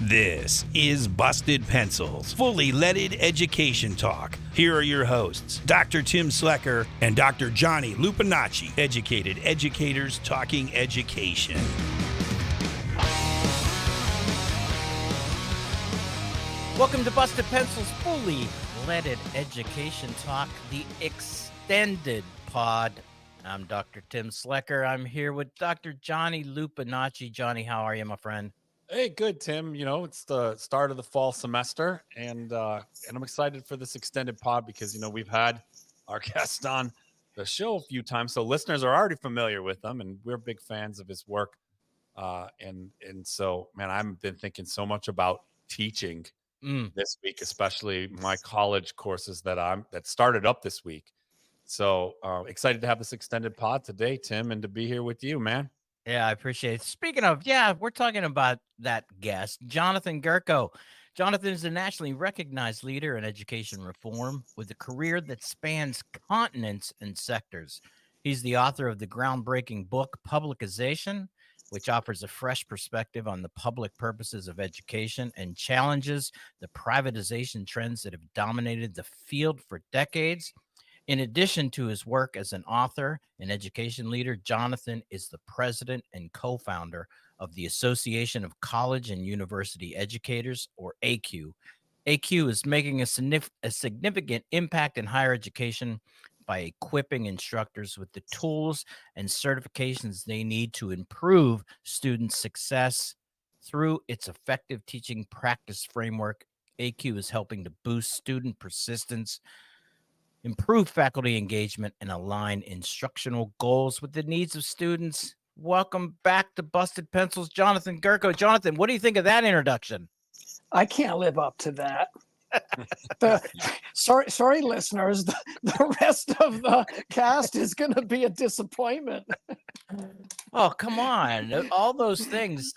This is Busted Pencils, fully leaded education talk. Here are your hosts, Dr. Tim Slecker and Dr. Johnny Lupinacci, educated educators talking education. Welcome to Busted Pencils, fully leaded education talk, the extended pod. I'm Dr. Tim Slecker. I'm here with Dr. Johnny Lupinacci. Johnny, how are you, my friend? Hey, good, Tim. You know, it's the start of the fall semester, and I'm excited for this extended pod because, we've had our guest on the show a few times, so listeners are already familiar with him, and we're big fans of his work. And so, man, I've been thinking so much about teaching this week, especially my college courses that started up this week. So excited to have this extended pod today, Tim, and to be here with you, man. Yeah, I appreciate it. Speaking of, we're talking about that guest, Jonathan Gerko. Jonathan is a nationally recognized leader in education reform with a career that spans continents and sectors. He's the author of the groundbreaking book, Publicization, which offers a fresh perspective on the public purposes of education and challenges the privatization trends that have dominated the field for decades. In addition to his work as an author and education leader, Jonathan is the president and co-founder of the Association of College and University Educators, or ACU. ACU is making a significant impact in higher education by equipping instructors with the tools and certifications they need to improve student success. Through its effective teaching practice framework, ACU is helping to boost student persistence, improve faculty engagement, and align instructional goals with the needs of students. Welcome back to Busted Pencils, Jonathan Gerko. Jonathan, what do you think of that introduction? I can't live up to that. Sorry, listeners. The rest of the cast is going to be a disappointment. Oh, come on. All those things.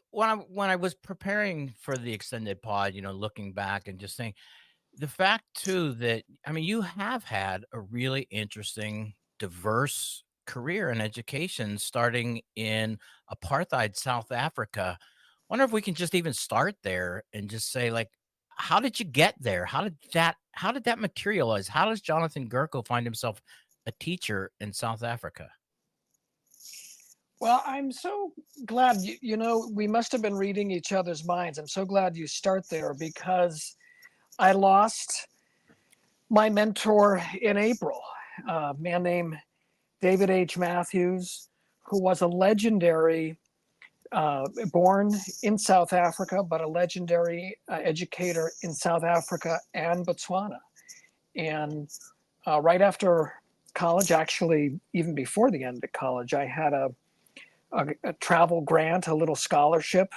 When I was preparing for the extended pod, looking back and just saying, the fact, too, that, you have had a really interesting, diverse career in education, starting in apartheid South Africa. I wonder if we can just even start there and just say, how did you get there? How did that materialize? How does Jonathan Gerko find himself a teacher in South Africa? Well, I'm so glad, we must have been reading each other's minds. I'm so glad you start there because I lost my mentor in April, a man named David H. Matthews, who was a legendary, born in South Africa, but a legendary educator in South Africa and Botswana. And right after college, actually, even before the end of college, I had a travel grant, a little scholarship.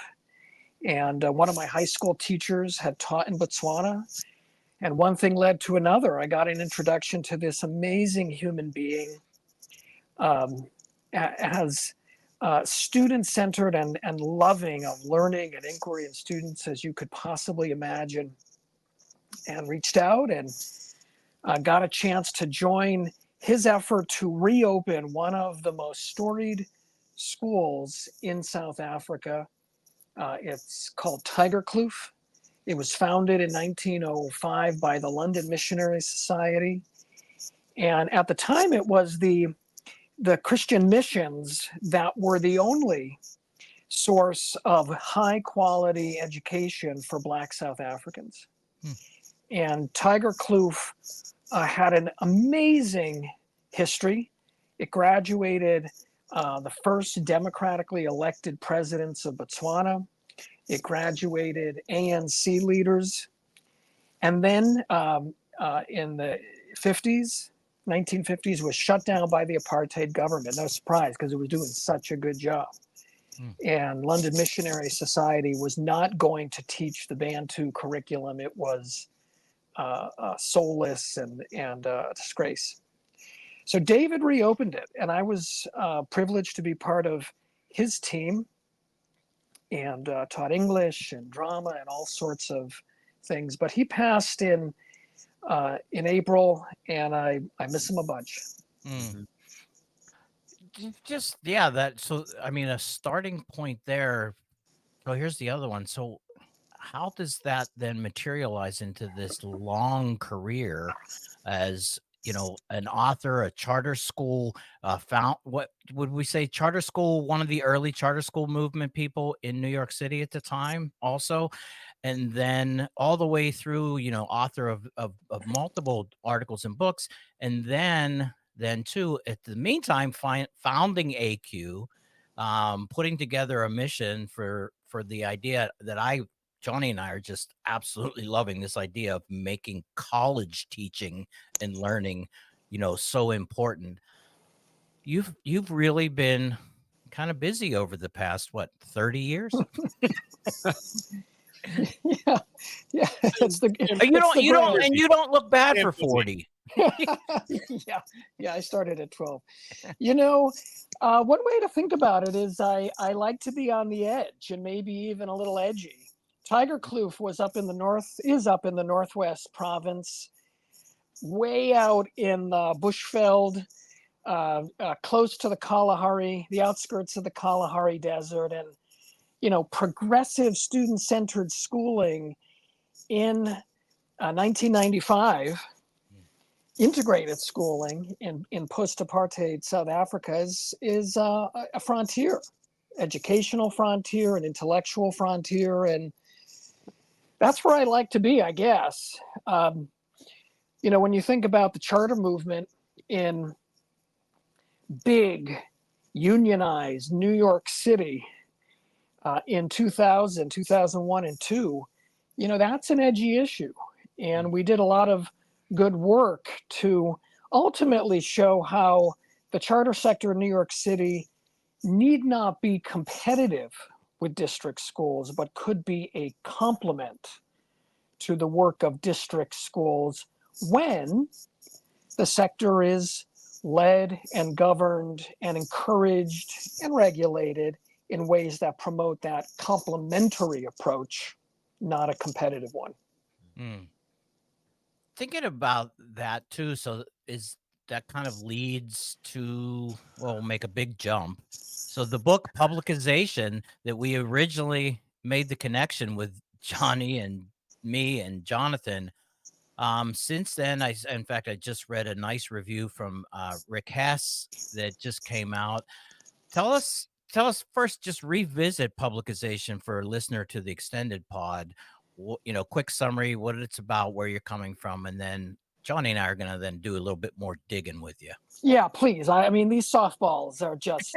And one of my high school teachers had taught in Botswana. And one thing led to another. I got an introduction to this amazing human being, as student-centered and loving of learning and inquiry in students as you could possibly imagine, and reached out and got a chance to join his effort to reopen one of the most storied schools in South Africa. It's called Tygerkloof. It was founded in 1905 by the London Missionary Society. And at the time, it was the Christian missions that were the only source of high quality education for Black South Africans. And Tygerkloof had an amazing history. It graduated the first democratically elected presidents of Botswana. It graduated ANC leaders. And then in the 1950s, was shut down by the apartheid government. No surprise, because it was doing such a good job. And London Missionary Society was not going to teach the Bantu curriculum. It was soulless and a disgrace. So David reopened it, and I was privileged to be part of his team, and taught English and drama and all sorts of things. But he passed in April, and I miss him a bunch. just yeah, that so I mean a starting point there. So here's the other one. So how does that then materialize into this long career as an author, a charter school found what would we say charter school, one of the early charter school movement people in New York City at the time also, and then all the way through, author of multiple articles and books, and then too at the meantime founding AQ, putting together a mission for the idea that Johnny and I are just absolutely loving this idea of making college teaching and learning, so important. You've really been kind of busy over the past 30 years? Yeah, yeah. It's the You don't look bad for 40. Yeah. I started at 12. One way to think about it is I like to be on the edge and maybe even a little edgy. Tiger Kloof is up in the Northwest province, way out in the Bushveld, close to the Kalahari, the outskirts of the Kalahari Desert, and progressive student-centered schooling in 1995. Integrated schooling in post-apartheid South Africa is a frontier, educational frontier, an intellectual frontier, and that's where I like to be, I guess. When you think about the charter movement in big, unionized New York City in 2000, 2001, and 2, that's an edgy issue. And we did a lot of good work to ultimately show how the charter sector in New York City need not be competitive with district schools, but could be a complement to the work of district schools when the sector is led and governed and encouraged and regulated in ways that promote that complementary approach, not a competitive one. Thinking about that too, so is that kind of leads to, well, make a big jump. So the book Publicization that we originally made the connection with Johnny and me and Jonathan. Since then, in fact, I just read a nice review from Rick Hess that just came out. Tell us first, just revisit Publicization for a listener to the extended pod. Quick summary, what it's about, where you're coming from, and then Johnny and I are going to then do a little bit more digging with you. Yeah, please. I mean, these softballs are just,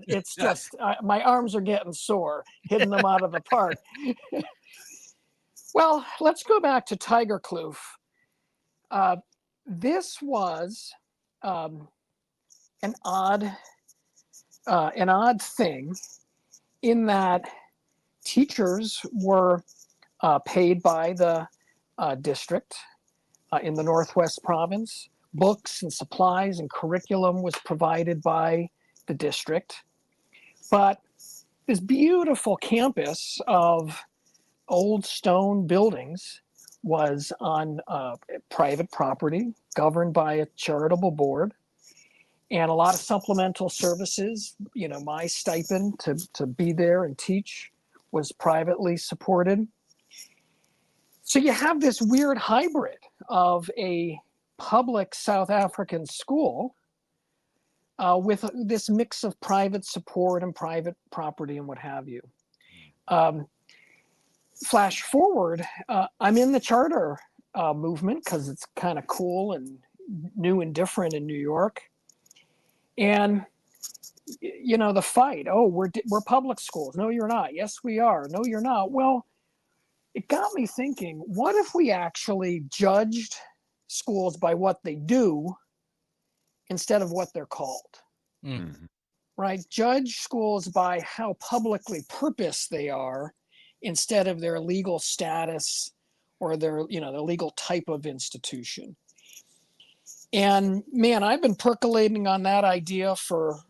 it's just, my arms are getting sore hitting them out of the park. Well, let's go back to Tiger Kloof. This was an odd thing in that teachers were paid by the district in the Northwest province. Books and supplies and curriculum was provided by the district. But this beautiful campus of old stone buildings was on private property, governed by a charitable board, and a lot of supplemental services. My stipend to be there and teach was privately supported. So you have this weird hybrid of a public South African school with this mix of private support and private property and what have you. Flash forward, I'm in the charter movement because it's kind of cool and new and different in New York. And the fight, we're public schools. No, you're not. Yes, we are. No, you're not. Well, it got me thinking, what if we actually judged schools by what they do instead of what they're called? Mm-hmm. Right? Judge schools by how publicly purposed they are instead of their legal status or their legal type of institution. And man, I've been percolating on that idea for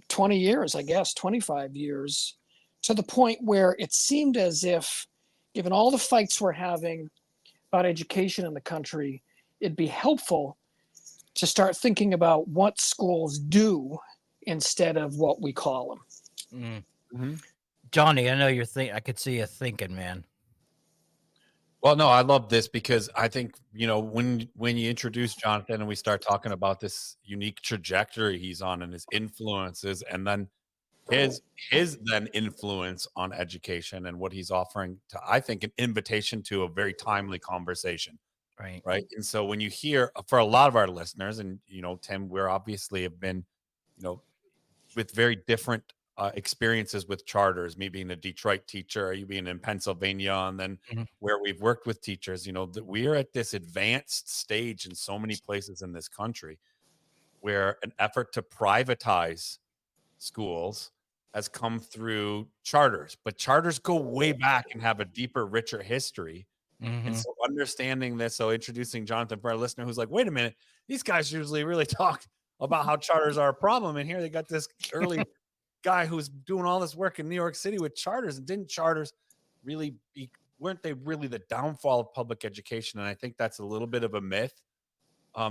20 years, I guess, 25 years, to the point where it seemed as if, given all the fights we're having about education in the country, it'd be helpful to start thinking about what schools do instead of what we call them. Mm. Johnny, I know you're I could see you thinking, man. Well, no, I love this because I think, when you introduce Jonathan and we start talking about this unique trajectory he's on and his influences, and then his then influence on education and what he's offering to, I think, an invitation to a very timely conversation. Right. Right. And so when you hear, for a lot of our listeners, and Tim, we're obviously have been, with very different experiences with charters, me being a Detroit teacher, you being in Pennsylvania, and then where we've worked with teachers, that we are at this advanced stage in so many places in this country where an effort to privatize schools has come through charters, but charters go way back and have a deeper, richer history. And so understanding this, so introducing Jonathan for our listener who's like, wait a minute, these guys usually really talk about how charters are a problem. And here they got this early guy who's doing all this work in New York City with charters. And didn't charters really weren't they really the downfall of public education? And I think that's a little bit of a myth.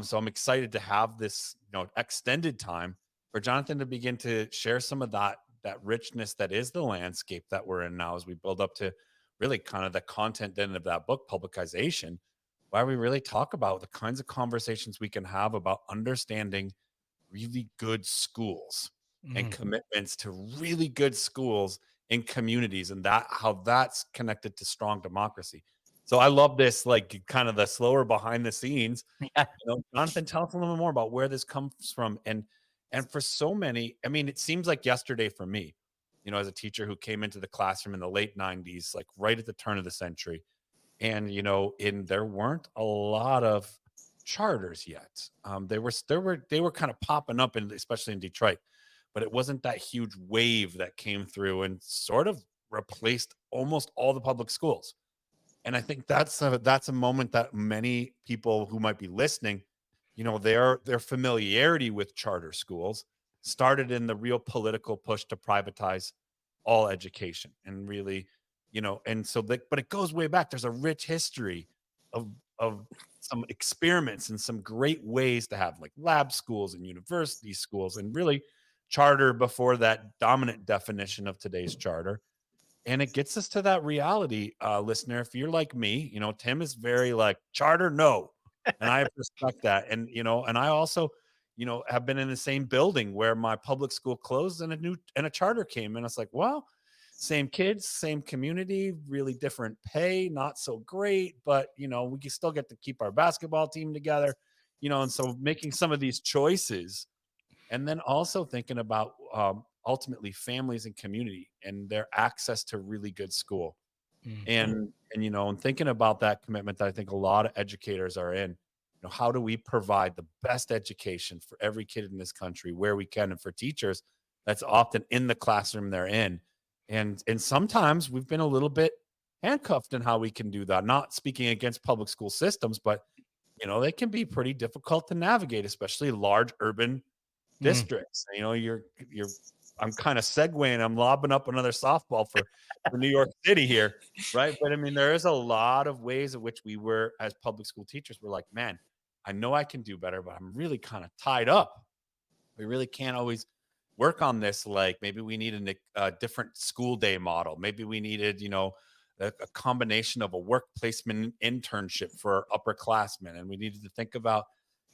So I'm excited to have this, extended time for Jonathan to begin to share some of that richness that is the landscape that we're in now as we build up to really kind of the content then of that book, Publicization, where we really talk about the kinds of conversations we can have about understanding really good schools and commitments to really good schools in communities, and how that's connected to strong democracy. So I love this, like kind of the slower behind the scenes. Yeah. Jonathan, tell us a little bit more about where this comes from. And for so many, I mean, it seems like yesterday for me, as a teacher who came into the classroom in the late 90s, like right at the turn of the century. And, there weren't a lot of charters yet. They were kind of popping up, especially in Detroit, but it wasn't that huge wave that came through and sort of replaced almost all the public schools. And I think that's a moment that many people who might be listening, their familiarity with charter schools started in the real political push to privatize all education, and really, and so but it goes way back. There's a rich history of some experiments and some great ways to have like lab schools and university schools, and really charter before that dominant definition of today's charter. And it gets us to that reality, listener. If you're like me, Tim is very like charter, no. And I respect that. And, and I also, have been in the same building where my public school closed and a charter came. And it's like, well, same kids, same community, really different pay, not so great, but, we can still get to keep our basketball team together, and so making some of these choices, and then also thinking about, ultimately families and community and their access to really good school. And thinking about that commitment that I think a lot of educators are in, how do we provide the best education for every kid in this country where we can, and for teachers that's often in the classroom they're in. And sometimes we've been a little bit handcuffed in how we can do that, not speaking against public school systems, but they can be pretty difficult to navigate, especially large urban districts. I'm kind of segueing. I'm lobbing up another softball for New York City here, right? But I mean, there is a lot of ways in which we were, as public school teachers, we're like, man, I know I can do better, but I'm really kind of tied up. We really can't always work on this. Like maybe we need a different school day model. Maybe we needed, a combination of a work placement internship for upperclassmen, and we needed to think about,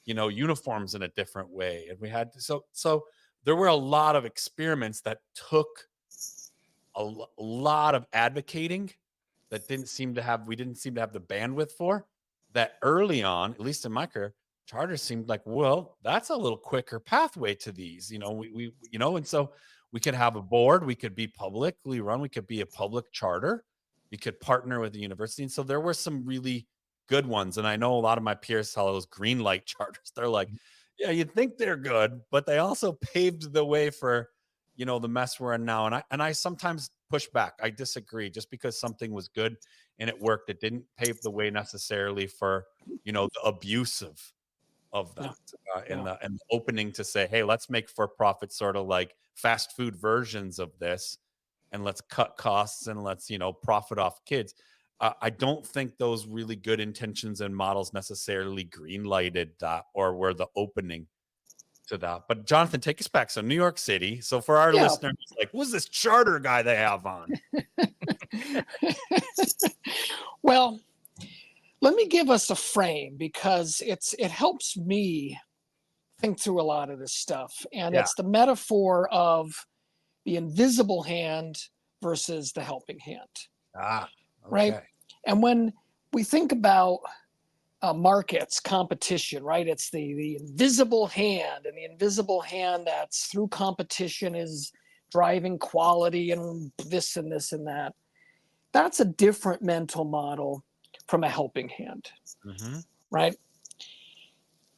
uniforms in a different way. And we had so there were a lot of experiments that took a lot of advocating that we didn't seem to have the bandwidth for. That early on, at least in my career, charters seemed like, well, that's a little quicker pathway to these. And so we could have a board, we could be publicly run, we could be a public charter, we could partner with the university. And so there were some really good ones. And I know a lot of my peers saw those green light charters. They're like, yeah, you'd think they're good, but they also paved the way for, the mess we're in now. And I sometimes push back. I disagree. Just because something was good and it worked, it didn't pave the way necessarily for, the abuse of that, and the opening to say, hey, let's make for-profit sort of like fast food versions of this, and let's cut costs and let's, profit off kids. I don't think those really good intentions and models necessarily green lighted that or were the opening to that. But Jonathan, take us back. So New York City. So for our Yeah. listeners, like, who's this charter guy they have on? Well, let me give us a frame because it helps me think through a lot of this stuff. And Yeah. it's the metaphor of the invisible hand versus the helping hand, Okay. right? And when we think about markets, competition, right? It's the invisible hand, and the invisible hand that's through competition is driving quality and this and this and that. That's a different mental model from a helping hand, right?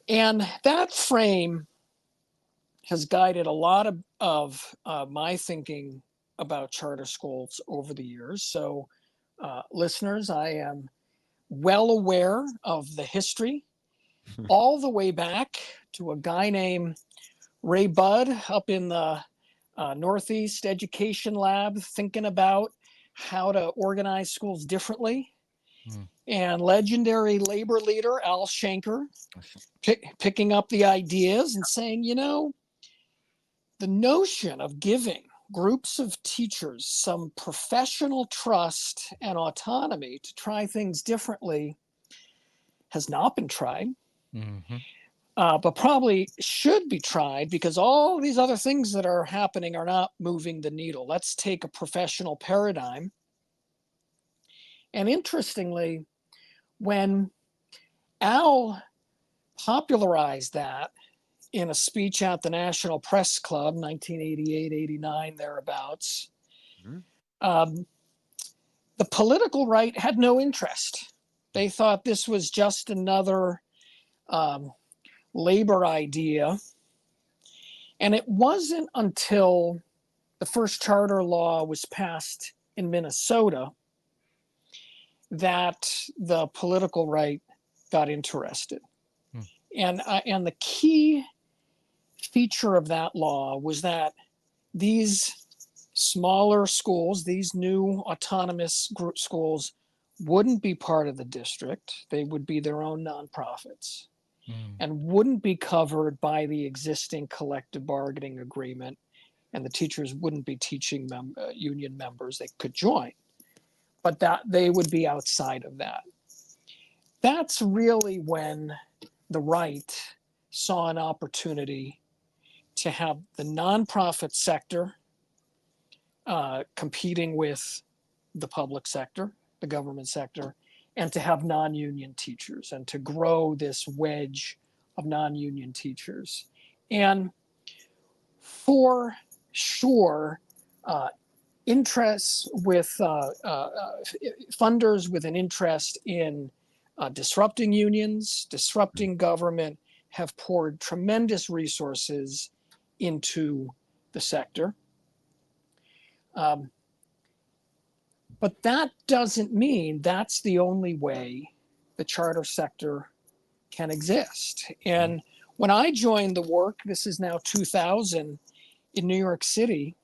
And that frame has guided a lot of my thinking about charter schools over the years. So, listeners, I am well aware of the history all the way back to a guy named Ray Budd up in the Northeast Education Lab thinking about how to organize schools differently. And legendary labor leader Al Shanker picking up the ideas and saying, you know, the notion of giving groups of teachers some professional trust and autonomy to try things differently has not been tried, but probably should be tried because all these other things that are happening are not moving the needle. Let's take a professional paradigm. And interestingly, when Al popularized that in a speech at the National Press Club, 1988, 89, thereabouts, the political right had no interest. They thought this was just another labor idea. And it wasn't until the first charter law was passed in Minnesota that the political right got interested. And the key feature of that law was that these smaller schools, these new autonomous group schools, wouldn't be part of the district. They would be their own nonprofits and wouldn't be covered by the existing collective bargaining agreement. And the teachers wouldn't be teaching union members. They could join, but that they would be outside of that. That's really when the right saw an opportunity to have the nonprofit sector competing with the public sector, the government sector, and to have non-union teachers and to grow this wedge of non-union teachers. And for sure, interests with funders with an interest in disrupting unions, disrupting government, have poured tremendous resources into the sector. But that doesn't mean that's the only way the charter sector can exist. And when I joined the work, this is now 2000 in New York City,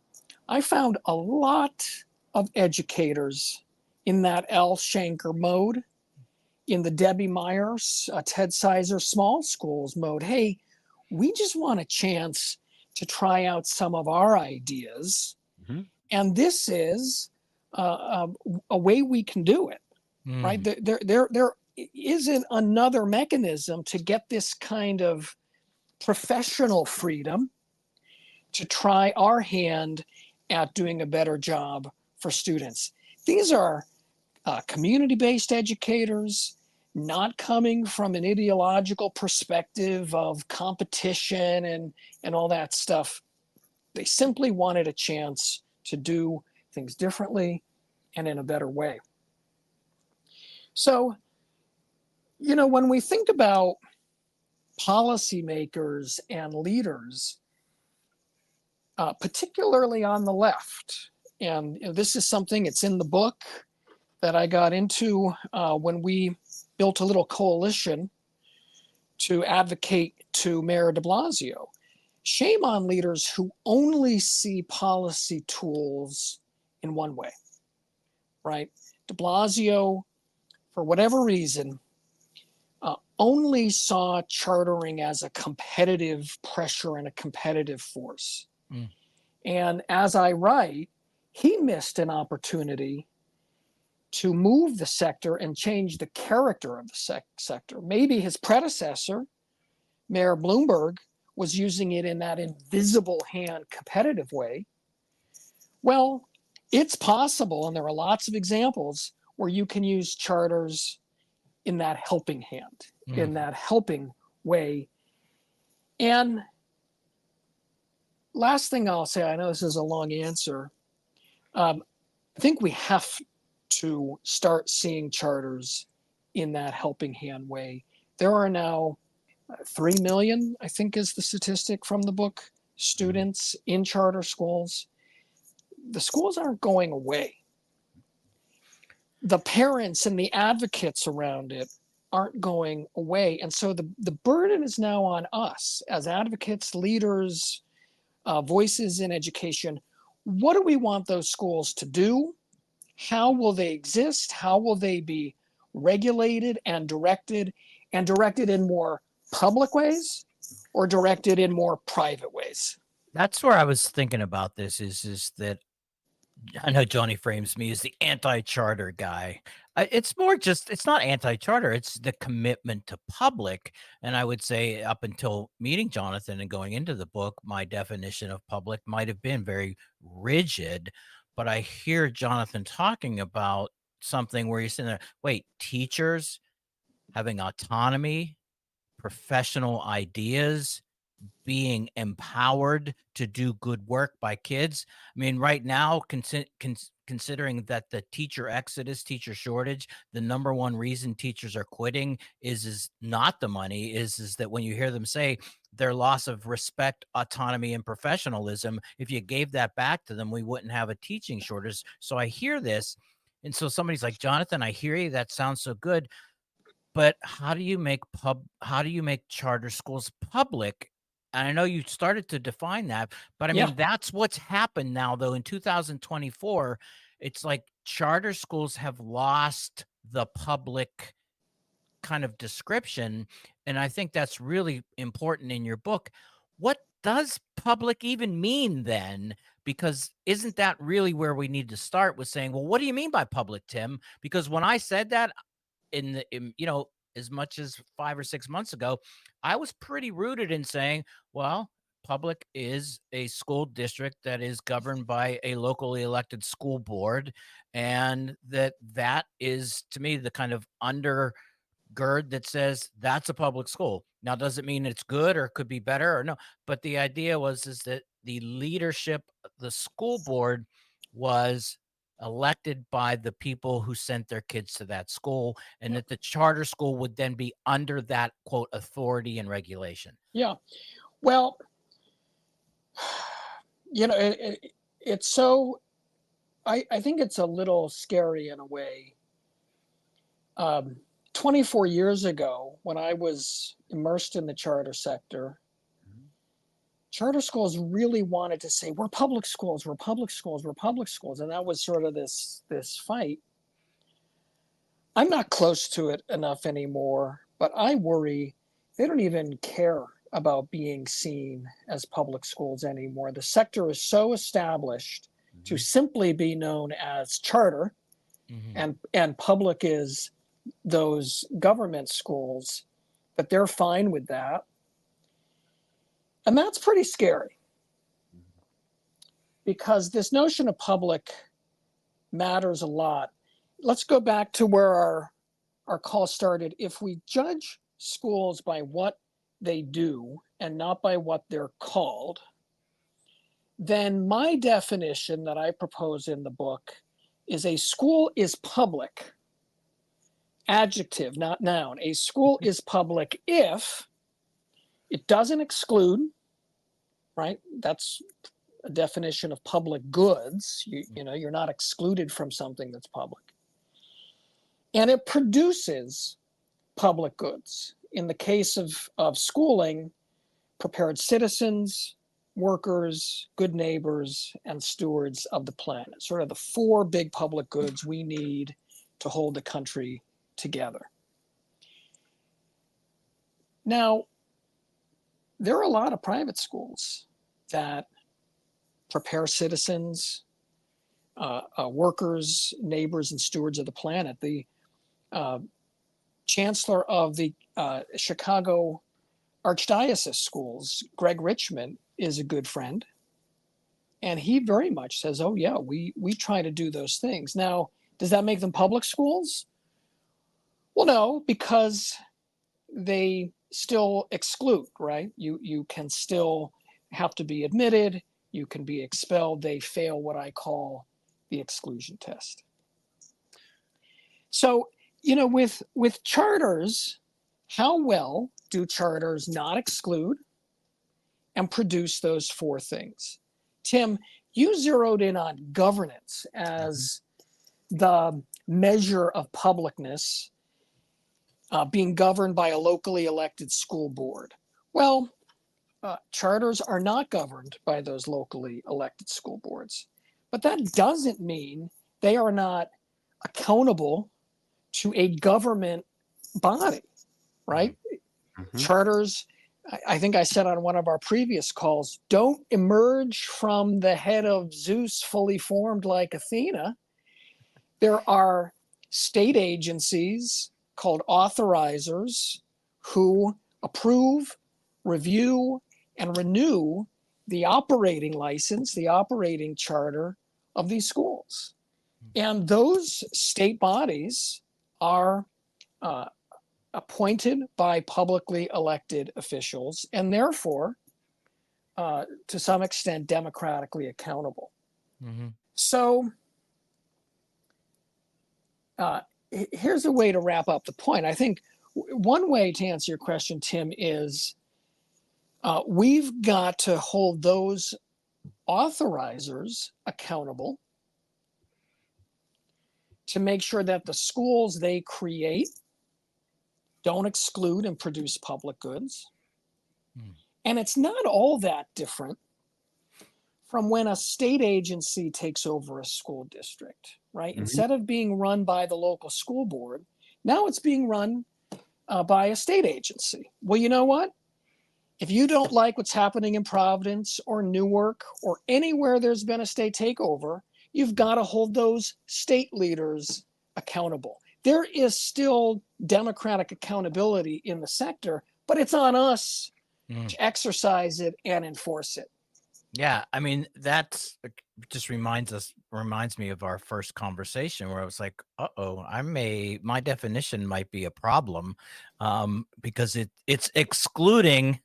I found a lot of educators in that Al Shanker mode, in the Debbie Myers, Ted Sizer small schools mode. Hey, we just want a chance to try out some of our ideas. And this is a way we can do it, right? There isn't another mechanism to get this kind of professional freedom to try our hand at doing a better job for students. These are community-based educators, not coming from an ideological perspective of competition and all that stuff. They simply wanted a chance to do things differently and in a better way. So, you know, when we think about policymakers and leaders, particularly on the left, and you know, this is something, it's in the book that I got into when we built a little coalition to advocate to Mayor de Blasio. Shame on leaders who only see policy tools in one way, right? De Blasio, for whatever reason, only saw chartering as a competitive pressure and a competitive force. Mm. And as I write, he missed an opportunity to move the sector and change the character of the sector. Maybe his predecessor, Mayor Bloomberg, was using it in that invisible hand competitive way. Well, it's possible, and there are lots of examples where you can use charters in that helping hand, in that helping way. And last thing I'll say, I know this is a long answer. I think we have to start seeing charters in that helping hand way. There are now 3 million, I think is the statistic from the book, students in charter schools. The schools aren't going away. The parents and the advocates around it aren't going away. And so the burden is now on us as advocates, leaders, voices in education. What do we want those schools to do? How will they exist? How will they be regulated and directed in more public ways or directed in more private ways? That's where I was thinking about this is that I know Johnny frames me as the anti-charter guy. It's more just, it's not anti-charter, it's the commitment to public. And I would say up until meeting Jonathan and going into the book, my definition of public might have been very rigid. But I hear Jonathan talking about something where he's saying, there, wait, teachers having autonomy, professional ideas, being empowered to do good work by kids. I mean, right now, considering that the teacher exodus, teacher shortage, the number one reason teachers are quitting is not the money, is that when you hear them say their loss of respect, autonomy, and professionalism, if you gave that back to them, we wouldn't have a teaching shortage. So I hear this. And so somebody's like, Jonathan, I hear you. That sounds so good. But how do you make charter schools public? And I know you started to define that, but I Yeah. mean, that's what's happened now, though, in 2024. It's like charter schools have lost the public kind of description. And I think that's really important in your book. What does public even mean then? Because isn't that really where we need to start with saying, well, what do you mean by public, Tim? Because when I said that, as much as 5 or 6 months ago, I was pretty rooted in saying, well, public is a school district that is governed by a locally elected school board, and that is, to me, the kind of undergird that says that's a public school. Now, does it mean it's good or could be better or no? But the idea is that the leadership, the school board, was elected by the people who sent their kids to that school, and that the charter school would then be under that quote authority and regulation. Yeah. Well, it's so, I think it's a little scary in a way. 24 years ago, when I was immersed in the charter sector, charter schools really wanted to say, we're public schools, we're public schools, we're public schools. And that was sort of this fight. I'm not close to it enough anymore, but I worry they don't even care about being seen as public schools anymore. The sector is so established to simply be known as charter, and public is those government schools, that they're fine with that. And that's pretty scary, because this notion of public matters a lot. Let's go back to where our call started. If we judge schools by what they do and not by what they're called, then my definition that I propose in the book is a school is public. Adjective, not noun. A school is public if it doesn't exclude, right? That's a definition of public goods. You're not excluded from something that's public. And it produces public goods. In the case of schooling, prepared citizens, workers, good neighbors, and stewards of the planet. Sort of the 4 big public goods we need to hold the country together. Now, there are a lot of private schools that prepare citizens, workers, neighbors, and stewards of the planet. The chancellor of the Chicago Archdiocese schools, Greg Richmond, is a good friend. And he very much says, oh, yeah, we try to do those things. Now, does that make them public schools? Well, no, because they still exclude, right? You can still have to be admitted. You can be expelled. They fail what I call the exclusion test. So, with charters, how well do charters not exclude and produce those four things? Tim, you zeroed in on governance as the measure of publicness, being governed by a locally elected school board. Well, charters are not governed by those locally elected school boards, but that doesn't mean they are not accountable to a government body, right? Mm-hmm. Charters, I think I said on one of our previous calls, don't emerge from the head of Zeus fully formed like Athena. There are state agencies called authorizers who approve, review, and renew the operating license, the operating charter of these schools. And those state bodies are appointed by publicly elected officials and therefore, to some extent, democratically accountable. Mm-hmm. So here's a way to wrap up the point. I think one way to answer your question, Tim, is we've got to hold those authorizers accountable to make sure that the schools they create don't exclude and produce public goods. And it's not all that different from when a state agency takes over a school district, right? Mm-hmm. Instead of being run by the local school board, now it's being run by a state agency. Well, you know what? If you don't like what's happening in Providence or Newark or anywhere there's been a state takeover, you've got to hold those state leaders accountable. There is still democratic accountability in the sector, but it's on us to exercise it and enforce it. Yeah, I mean, that's just reminds me of our first conversation where I was like, my definition might be a problem, because it's excluding.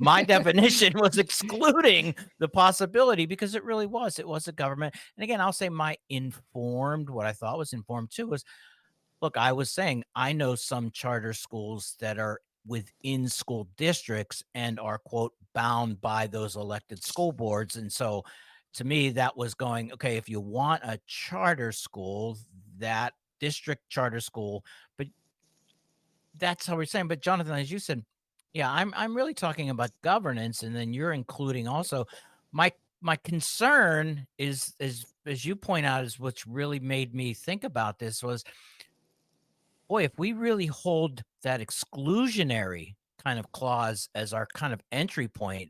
My definition was excluding the possibility, because it was a government. And again, I'll say what I thought was informed too was, look, I was saying, I know some charter schools that are within school districts and are, quote, bound by those elected school boards. And so to me, that was going, okay, if you want a charter school, that district charter school, but that's how we're saying. But Jonathan, as you said, yeah, I'm really talking about governance, and then you're including also my concern is as you point out, is what's really made me think about this was, boy, if we really hold that exclusionary kind of clause as our kind of entry point,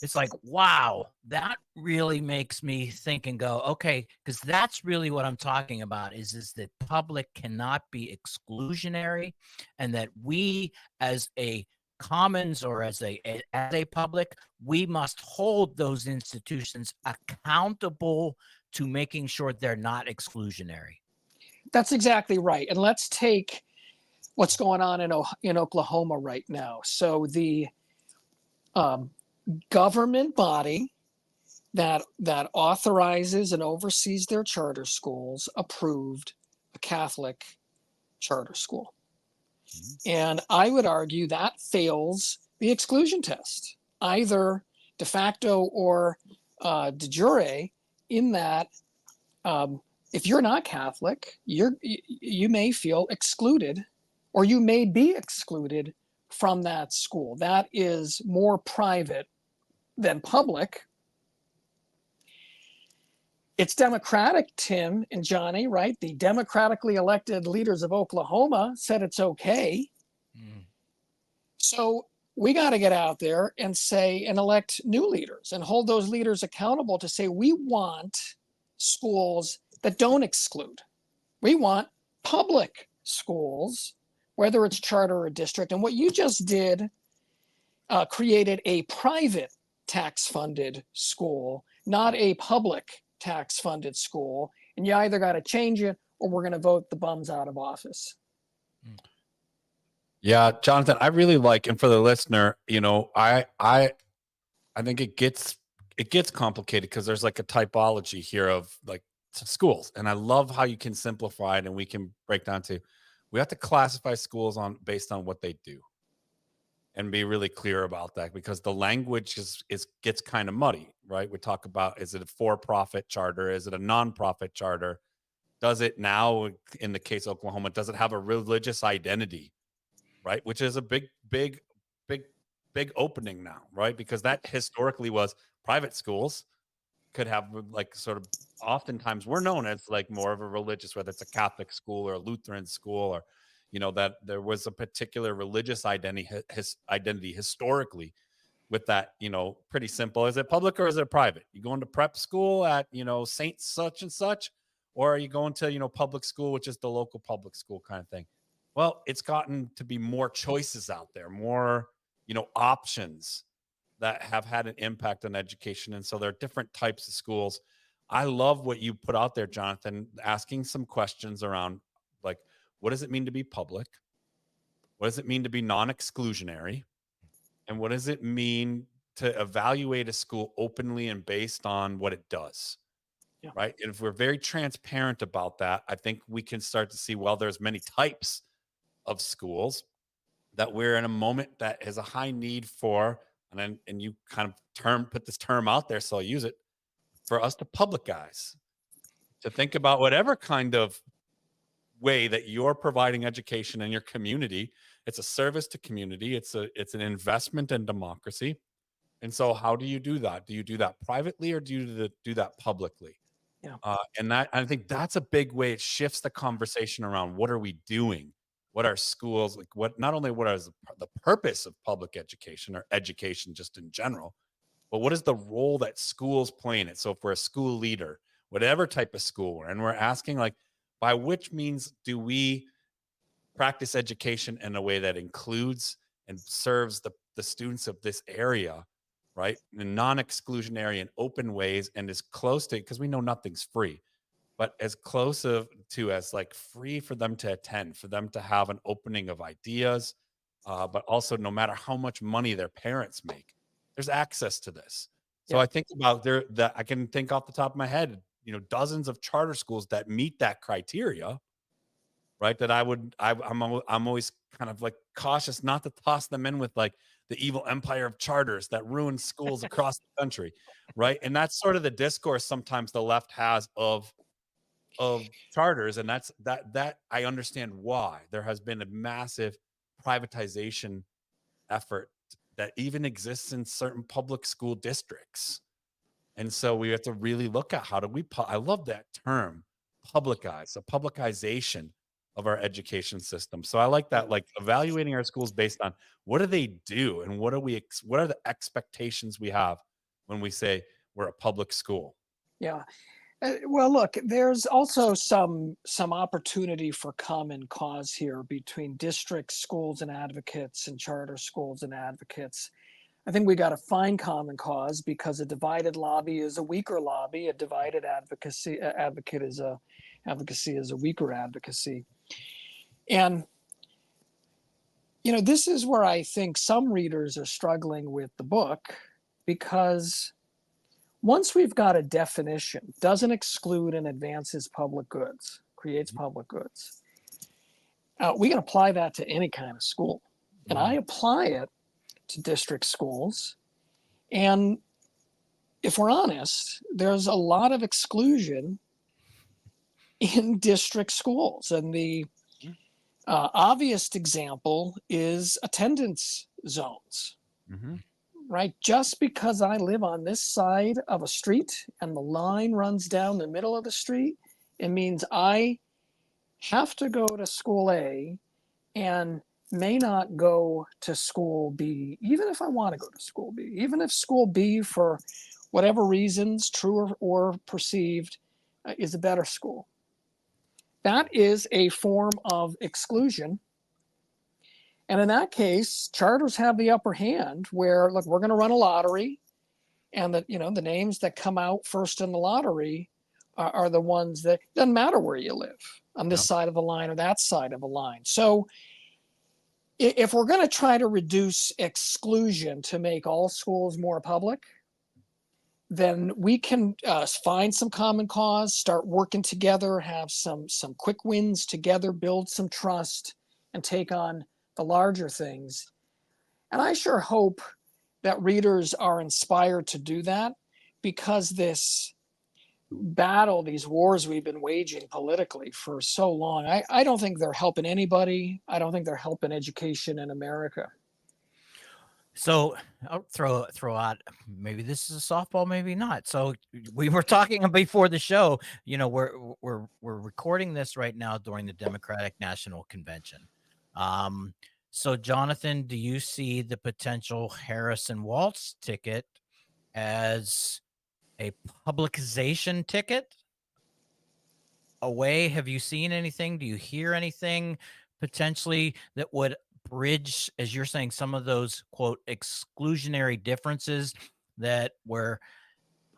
it's like, wow, that really makes me think and go, okay, because that's really what I'm talking about is that public cannot be exclusionary, and that we as a commons or as a public, we must hold those institutions accountable to making sure they're not exclusionary. That's exactly right. And let's take what's going on in Oklahoma right now. So the government body that authorizes and oversees their charter schools approved a Catholic charter school. And I would argue that fails the exclusion test, either de facto or de jure, in that if you're not Catholic, you may feel excluded, or you may be excluded from that school. That is more private than public. It's democratic, Tim and Johnny, right? The democratically elected leaders of Oklahoma said it's okay. So we got to get out there and say and elect new leaders and hold those leaders accountable to say we want schools that don't exclude. We want public schools, whether it's charter or district. And what you just did created a private tax-funded school, not a public tax-funded school. And you either got to change it or we're going to vote the bums out of office. Yeah, Jonathan, I really like, and for the listener, I think it gets complicated because there's like a typology here of like schools, and I love how you can simplify it, and we can break down to we have to classify schools based on what they do, and be really clear about that because the language gets kind of muddy, right? We talk about, is it a for-profit charter? Is it a non-profit charter? Does it now, in the case of Oklahoma, does it have a religious identity? Right, which is a big opening now, right? Because that historically was private schools could have like sort of oftentimes we're known as like more of a religious, whether it's a Catholic school or a Lutheran school, or that there was a particular religious identity historically with that. Pretty simple. Is it public or is it private? You going to prep school at Saint such and such, or are you going to public school, which is the local public school kind of thing? Well, it's gotten to be more choices out there, more, options that have had an impact on education. And so there are different types of schools. I love what you put out there, Jonathan, asking some questions around like, what does it mean to be public? What does it mean to be non-exclusionary? And what does it mean to evaluate a school openly and based on what it does? Yeah. Right. And if we're very transparent about that, I think we can start to see, well, there's many types of schools, that we're in a moment that has a high need for, and you kind of put this term out there, so I'll use it, for us to publicize, to think about whatever kind of way that you're providing education in your community. It's a service to community. It's an investment in democracy. And so how do you do that? Do you do that privately or do you do that publicly? Yeah. And I think that's a big way it shifts the conversation around what are we doing? What are schools like? Not only what is the purpose of public education or education just in general, but what is the role that schools play in it? So if we're a school leader, whatever type of school we're in, we're asking like, by which means do we practice education in a way that includes and serves the students of this area, right? In non-exclusionary and open ways, and is close to, because we know nothing's free, but as close to as like free for them to attend, for them to have an opening of ideas, but also no matter how much money their parents make, there's access to this. So yeah. I think about that I can think off the top of my head, dozens of charter schools that meet that criteria, right? That I'm always kind of like cautious not to toss them in with like the evil empire of charters that ruin schools across the country, right? And that's sort of the discourse sometimes the left has of charters, and that I understand why there has been a massive privatization effort that even exists in certain public school districts. And so we have to really look at how do we I love that term, publicize, a publicization of our education system. So I like that, like evaluating our schools based on what do they do and what are the expectations we have when we say we're a public school. Yeah. Well, look, there's also some opportunity for common cause here between district schools and advocates and charter schools and advocates. I think we got to find common cause because a divided lobby is a weaker lobby. A divided advocacy is a weaker advocacy. And this is where I think some readers are struggling with the book, because once we've got a definition, doesn't exclude and advances public goods, creates public goods, we can apply that to any kind of school. And I apply it to district schools. And if we're honest, there's a lot of exclusion in district schools. And the obvious example is attendance zones. Mm-hmm. Right? Just because I live on this side of a street and the line runs down the middle of the street, it means I have to go to school A and may not go to school B, even if I want to go to school B, even if school B, for whatever reasons, true or perceived, is a better school. That is a form of exclusion. And in that case, charters have the upper hand where, look, we're going to run a lottery, and that, the names that come out first in the lottery are the ones that, doesn't matter where you live, on this side of the line or that side of the line. So if we're going to try to reduce exclusion to make all schools more public, then we can find some common cause, start working together, have some quick wins together, build some trust, and take on the larger things. And I sure hope that readers are inspired to do that, because this battle, these wars we've been waging politically for so long, I don't think they're helping anybody. I don't think they're helping education in America. So I'll throw out, maybe this is a softball, maybe not. So we were talking before the show, we're recording this right now during the Democratic National Convention. So Jonathan, do you see the potential Harrison Walz ticket as a publicization ticket away? Have you seen anything? Do you hear anything potentially that would bridge, as you're saying, some of those quote exclusionary differences, that where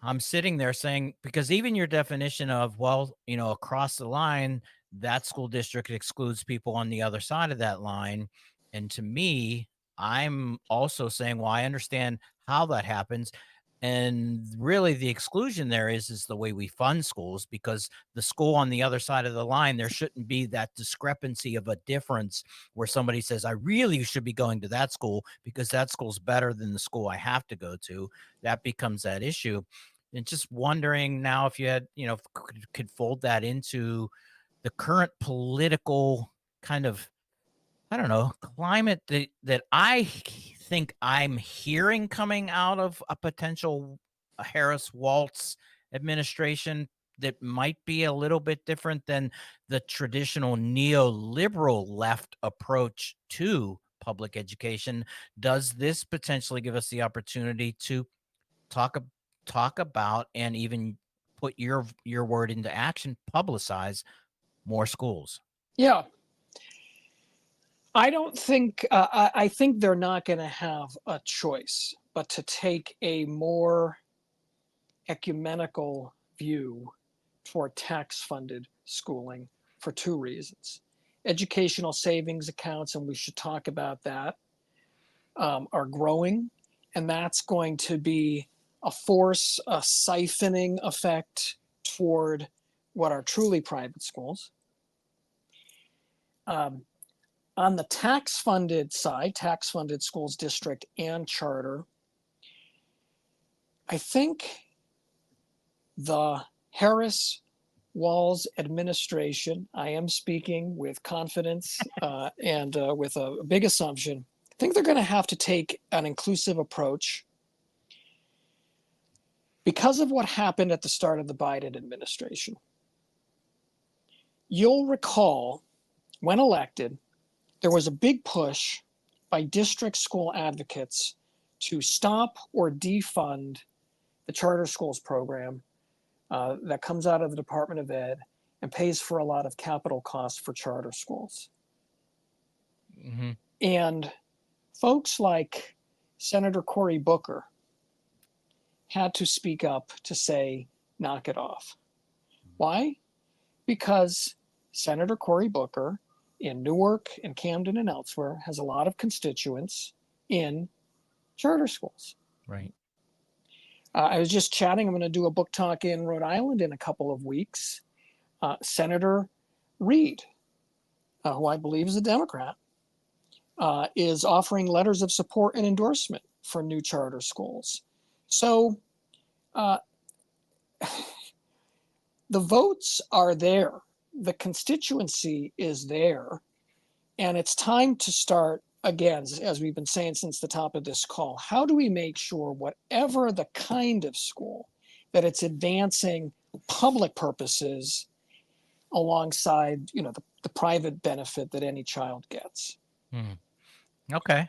I'm sitting there saying, because even your definition of, well, across the line, that school district excludes people on the other side of that line. And to me, I'm also saying, well, I understand how that happens. And really the exclusion there is the way we fund schools, because the school on the other side of the line, there shouldn't be that discrepancy of a difference where somebody says, I really should be going to that school because that school's better than the school I have to go to. That becomes that issue. And just wondering now if you had, could fold that into the current political kind of, I don't know, climate that I think I'm hearing coming out of a potential Harris Walz administration that might be a little bit different than the traditional neoliberal left approach to public education. Does this potentially give us the opportunity to talk about, and even put your word into action, publicize more schools? Yeah. I don't think, I think they're not going to have a choice but to take a more ecumenical view toward tax-funded schooling for two reasons. Educational savings accounts, and we should talk about that, are growing, and that's going to be a force, a siphoning effect toward what are truly private schools. On the tax-funded side, tax-funded schools, district and charter, I think the Harris Walz administration, I am speaking with confidence and with a big assumption, I think they're going to have to take an inclusive approach because of what happened at the start of the Biden administration. You'll recall, when elected, there was a big push by district school advocates to stop or defund the charter schools program that comes out of the Department of Ed and pays for a lot of capital costs for charter schools. Mm-hmm. And folks like Senator Cory Booker had to speak up to say, knock it off. Why? Because Senator Cory Booker in Newark and Camden and elsewhere has a lot of constituents in charter schools. Right. I was just chatting. I'm going to do a book talk in Rhode Island in a couple of weeks. Senator Reed, who I believe is a Democrat, is offering letters of support and endorsement for new charter schools. So the votes are there. The constituency is there. And it's time to start, again, as we've been saying since the top of this call, how do we make sure whatever the kind of school, that it's advancing public purposes alongside, the private benefit that any child gets? Hmm. Okay.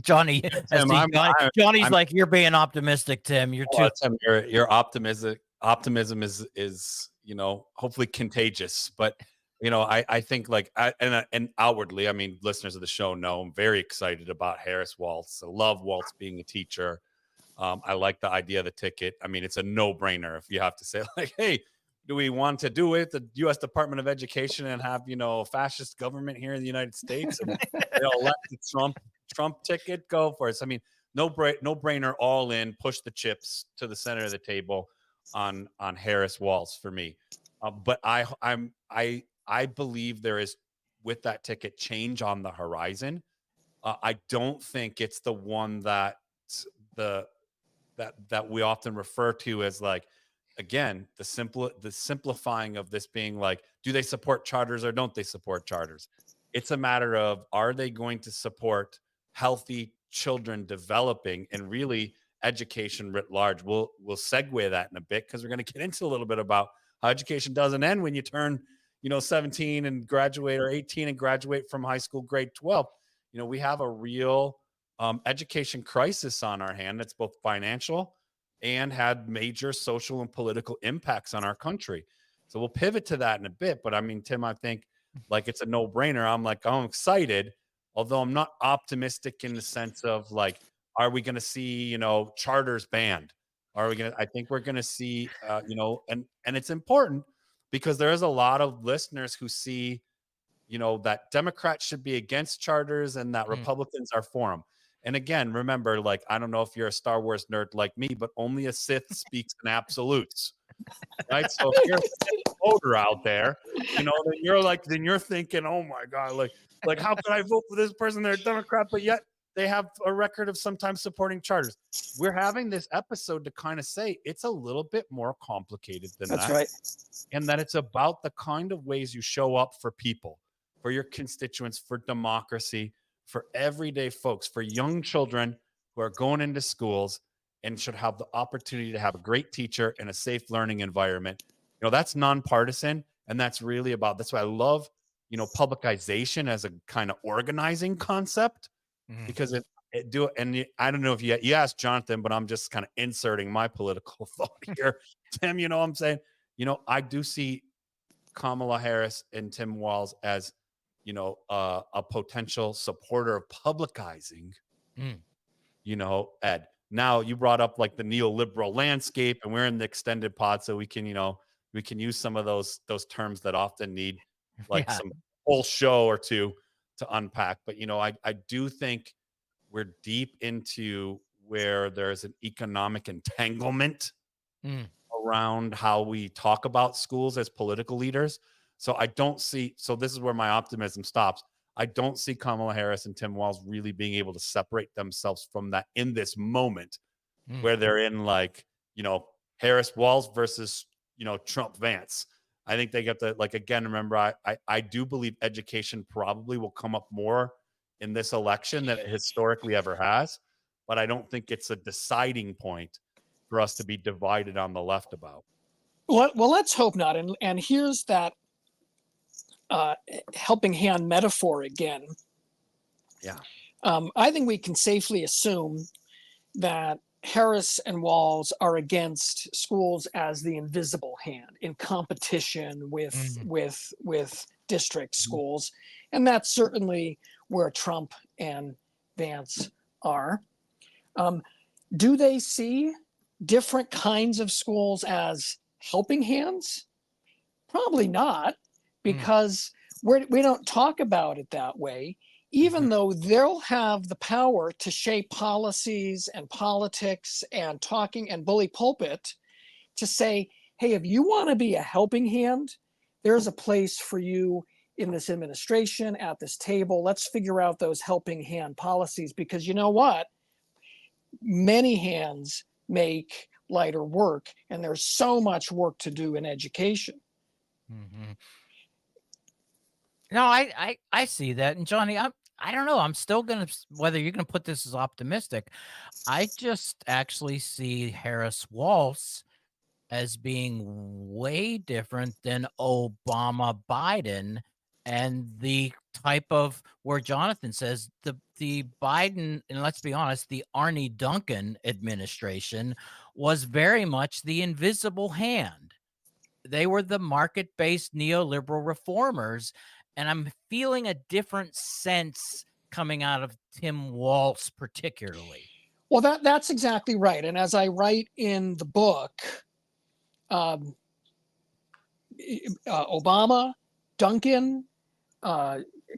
Johnny, Tim, Johnny's I'm like, you're being optimistic, Tim. You're too. Tim, your optimism is hopefully contagious. But I think and outwardly, I mean, listeners of the show know I'm very excited about Harris Waltz. I love Waltz being a teacher. I like the idea of the ticket. I mean, it's a no-brainer if you have to say like, hey, do we want to do it, the U.S. Department of Education, and have a fascist government here in the United States, and let the Trump ticket go for us? I mean, no brainer, all in, push the chips to the center of the table on Harris Waltz for me. But I believe there is, with that ticket, change on the horizon. I don't think it's the one that we often refer to as, like, again, the simplifying of this being like, do they support charters or don't they support charters? It's a matter of, are they going to support healthy children developing and really education writ large? We'll segue that in a bit, because we're going to get into a little bit about how education doesn't end when you turn 17 and graduate, or 18 and graduate from high school, grade 12. We have a real education crisis on our hand that's both financial and had major social and political impacts on our country. So we'll pivot to that in a bit. But I mean, Tim, I think like it's a no-brainer. I'm excited, although I'm not optimistic in the sense of like, are we going to see, charters banned? I think we're going to see, and it's important, because there is a lot of listeners who see, that Democrats should be against charters and that Republicans are for them. And again, remember, like, I don't know if you're a Star Wars nerd like me, but only a Sith speaks in absolutes, right? So if you're a Sith voter out there, then you're thinking, oh my God, like how can I vote for this person? They're a Democrat, but yet they have a record of sometimes supporting charters. We're having this episode to kind of say it's a little bit more complicated than that. That's right. And that it's about the kind of ways you show up for people, for your constituents, for democracy, for everyday folks, for young children who are going into schools and should have the opportunity to have a great teacher in a safe learning environment. That's nonpartisan. And that's really about, that's why I love, publicization as a kind of organizing concept, because I don't know if you asked Jonathan, but I'm just kind of inserting my political thought here. Tim, what I'm saying, I do see Kamala Harris and Tim Walz as, a potential supporter of publicizing, ed. Now, you brought up like the neoliberal landscape, and we're in the extended pod, so we can use some of those terms that often need like some whole show or two to unpack. But, I do think we're deep into where there's an economic entanglement around how we talk about schools as political leaders. So this is where my optimism stops. I don't see Kamala Harris and Tim Walz really being able to separate themselves from that in this moment, where they're in like, Harris Walz versus, Trump Vance. I think they get the, like, again, remember, I do believe education probably will come up more in this election than it historically ever has, but I don't think it's a deciding point for us to be divided on the left about. Well, let's hope not. And here's that helping hand metaphor again. Yeah. I think we can safely assume that Harris and Walz are against schools as the invisible hand in competition with district schools, and that's certainly where Trump and Vance are. Do they see different kinds of schools as helping hands? Probably not, because we don't talk about it that way, even though they'll have the power to shape policies and politics and talking and bully pulpit to say, hey, if you want to be a helping hand, there's a place for you in this administration at this table. Let's figure out those helping hand policies, because you know what? Many hands make lighter work, and there's so much work to do in education. No, I see that. And Johnny, I don't know. I'm still going to, whether you're going to put this as optimistic, I just actually see Harris Waltz as being way different than Obama Biden and the type of where Jonathan says the Biden, and let's be honest, the Arnie Duncan administration was very much the invisible hand. They were the market-based neoliberal reformers, and I'm feeling a different sense coming out of Tim Walz particularly. Well, that's exactly right. And as I write in the book, Obama, Duncan,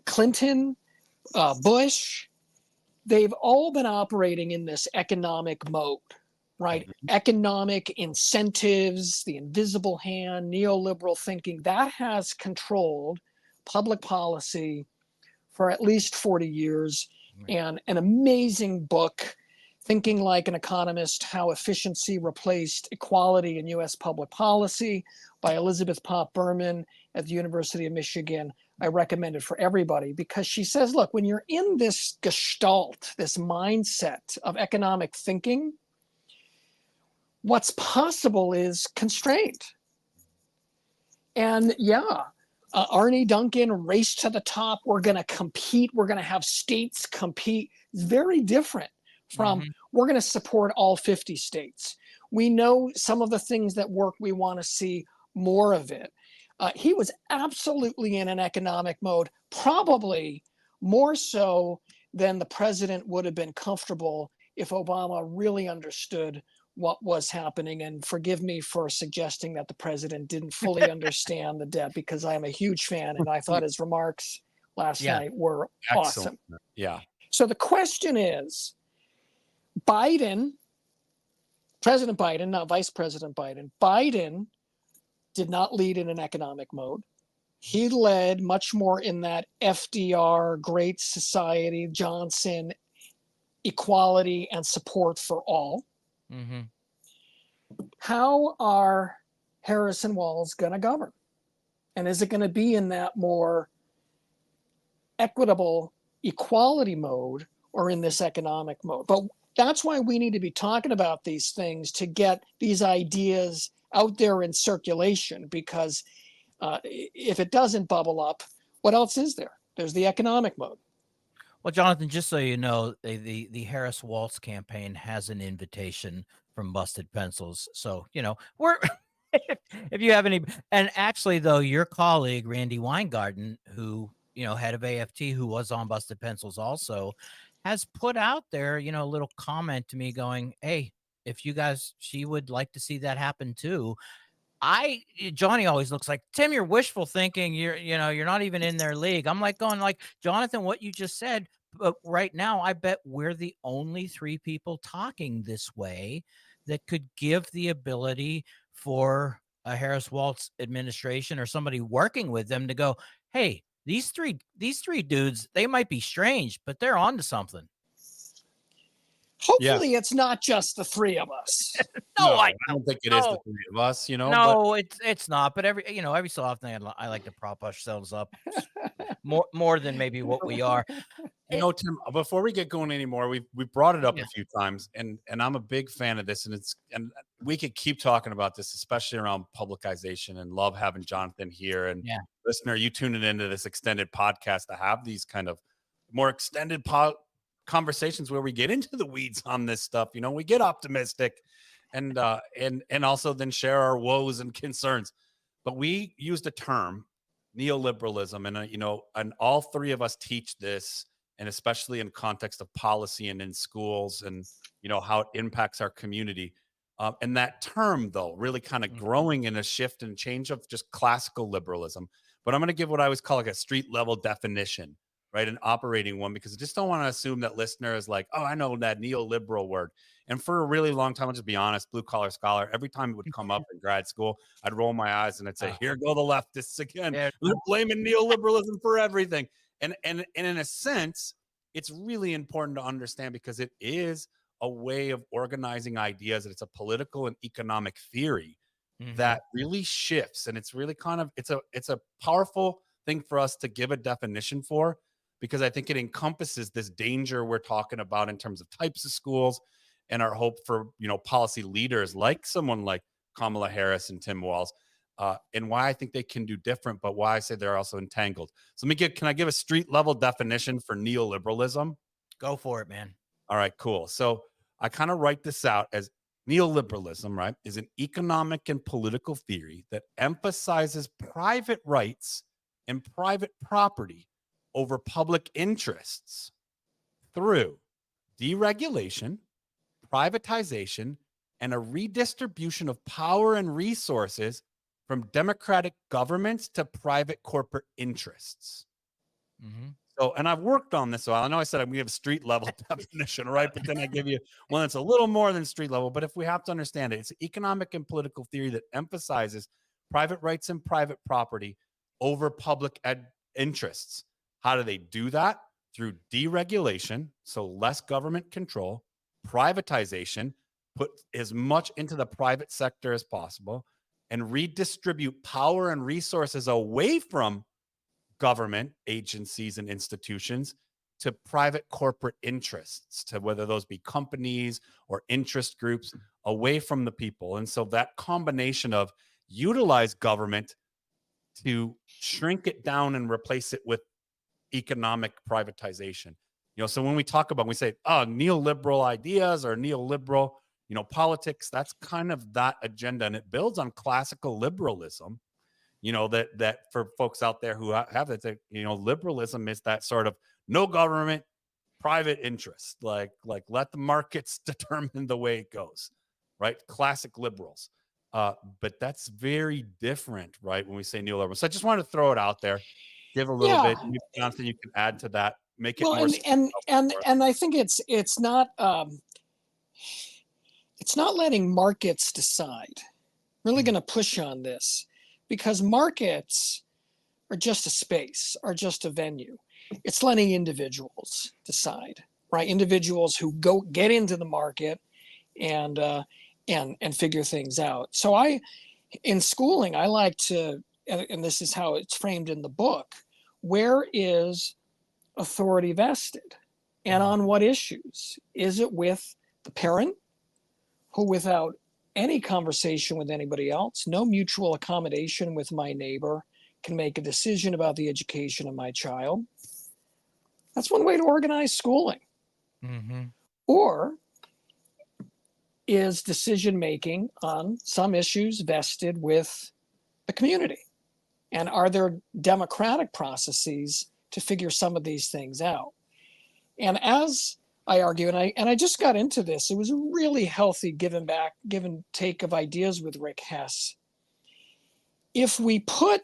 Clinton, Bush, they've all been operating in this economic mode, right? Economic incentives, the invisible hand, neoliberal thinking, that has controlled public policy for at least 40 years. And an amazing book, Thinking Like an Economist, How Efficiency Replaced Equality in U.S. Public Policy by Elizabeth Pop Berman at the University of Michigan. I recommend it for everybody because she says, look, when you're in this gestalt, this mindset of economic thinking, what's possible is constraint. And yeah, Arnie Duncan, race to the top. We're going to compete. We're going to have states compete. It's very different from we're going to support all 50 states. We know some of the things that work. We want to see more of it. He was absolutely in an economic mode, probably more so than the president would have been comfortable if Obama really understood what was happening. And forgive me for suggesting that the president didn't fully understand the debt, because I am a huge fan and I thought his remarks last night were awesome. Yeah. So the question is, President Biden, not Vice President Biden, Biden did not lead in an economic mode. He led much more in that FDR, Great Society, Johnson, equality and support for all. How are Harris and Walz going to govern? And is it going to be in that more equitable equality mode or in this economic mode? But that's why we need to be talking about these things, to get these ideas out there in circulation, because if it doesn't bubble up, what else is there? There's the economic mode. Well, Jonathan, just so you know, the Harris Walz campaign has an invitation from Busted Pencils. So, we're if you have any, and actually though, your colleague, Randy Weingarten, who, head of AFT, who was on Busted Pencils also, has put out there, a little comment to me going, hey, if you guys, she would like to see that happen too. Johnny always looks like, Tim, you're wishful thinking. You're not even in their league. I'm like going like, Jonathan, what you just said, but right now, I bet we're the only three people talking this way that could give the ability for a Harris Walz administration or somebody working with them to go, hey, these three dudes, they might be strange, but they're onto something. Hopefully it's not just the three of us. No, I don't think it is the three of us, No, it's not. But every so often I like to prop ourselves up more than maybe what we are. Tim, before we get going anymore, we brought it up a few times, and I'm a big fan of this, and we could keep talking about this, especially around publicization, and love having Jonathan here. And listener, you tuning into this extended podcast to have these kind of more extended conversations where we get into the weeds on this stuff. We get optimistic and also then share our woes and concerns. But we used a term, neoliberalism, and and all three of us teach this, and especially in context of policy and in schools, and how it impacts our community. And that term, though, really kind of growing in a shift and change of just classical liberalism. But I'm going to give what I always call like a street level definition, right? An operating one, because I just don't want to assume that listener is like, oh, I know that neoliberal word. And for a really long time, I'll just be honest, blue collar scholar, every time it would come up in grad school, I'd roll my eyes and I'd say, here go the leftists again. They're blaming neoliberalism for everything. And in a sense, it's really important to understand, because it is a way of organizing ideas, and it's a political and economic theory that really shifts. And it's really kind of, it's a powerful thing for us to give a definition for, because I think it encompasses this danger we're talking about in terms of types of schools, and our hope for, policy leaders like someone like Kamala Harris and Tim Walz, and why I think they can do different, but why I say they're also entangled. So can I give a street level definition for neoliberalism? Go for it, man. All right, cool. So I kind of write this out as neoliberalism, right, is an economic and political theory that emphasizes private rights and private property over public interests through deregulation, privatization, and a redistribution of power and resources from democratic governments to private corporate interests. Mm-hmm. So, and I've worked on this. So I know I said I'm going to give a street level definition, right? But then I give you one that's a little more than street level. But if we have to understand it, it's economic and political theory that emphasizes private rights and private property over public interests. How do they do that? Through deregulation, so less government control, privatization, put as much into the private sector as possible, and redistribute power and resources away from government agencies and institutions to private corporate interests, to whether those be companies or interest groups, away from the people. And so that combination of utilize government to shrink it down and replace it with economic privatization. So when we talk about, we say, oh, neoliberal ideas or neoliberal, politics, that's kind of that agenda. And it builds on classical liberalism. That for folks out there who have that, liberalism is that sort of no government, private interest, like let the markets determine the way it goes, right? Classic liberals. But that's very different, right? When we say neoliberal. So I just wanted to throw it out there, give a little bit, maybe Jonathan, you can add to that, make it more. And I think it's not letting markets decide. Really going to push on this. Because markets are just a space, are just a venue. It's letting individuals decide, right? Individuals who get into the market and figure things out. So in schooling, I like to, and this is how it's framed in the book, where is authority vested? And on what issues? Is it with the parent, who without any conversation with anybody else, no mutual accommodation with my neighbor, can make a decision about the education of my child? That's one way to organize schooling. Mm-hmm. Or is decision making on some issues vested with the community? And are there democratic processes to figure some of these things out? And as I argue, and I just got into this, it was a really healthy give and take of ideas with Rick Hess. If we put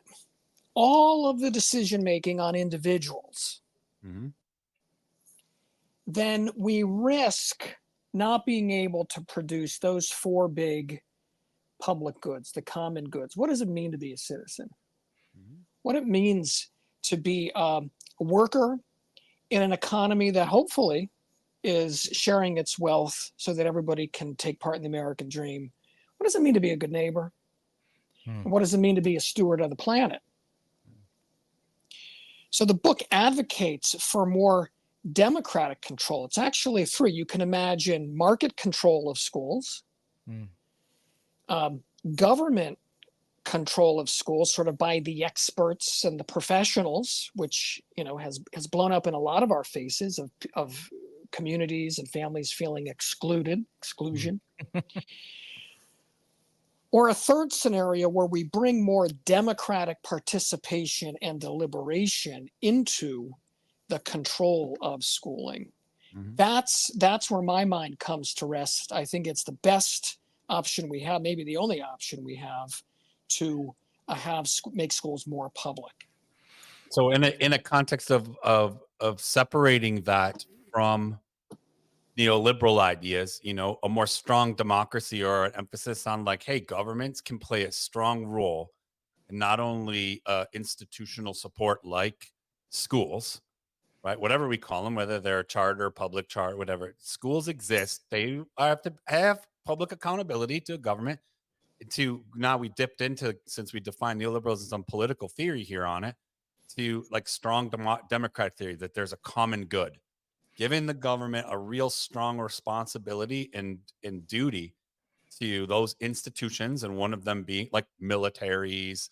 all of the decision making on individuals, then we risk not being able to produce those four big public goods, the common goods. What does it mean to be a citizen? What it means to be a worker in an economy that hopefully is sharing its wealth so that everybody can take part in the American dream. What does it mean to be a good neighbor? What does it mean to be a steward of the planet? So the book advocates for more democratic control. It's actually three. You can imagine market control of schools, government control of schools, sort of by the experts and the professionals, which has blown up in a lot of our faces of communities and families feeling exclusion. Or a third scenario where we bring more democratic participation and deliberation into the control of schooling. That's where my mind comes to rest. I think it's the best option we have, maybe the only option we have, to make schools more public. So in a context of separating that from neoliberal ideas, a more strong democracy, or an emphasis on like, hey, governments can play a strong role in not only institutional support like schools, right? Whatever we call them, whether they're charter, public charter, whatever, schools exist. They have to have public accountability to government. Now we dipped into, since we define neoliberalism as some political theory here on it, to like strong democratic theory, that there's a common good, giving the government a real strong responsibility and duty to those institutions, and one of them being like militaries,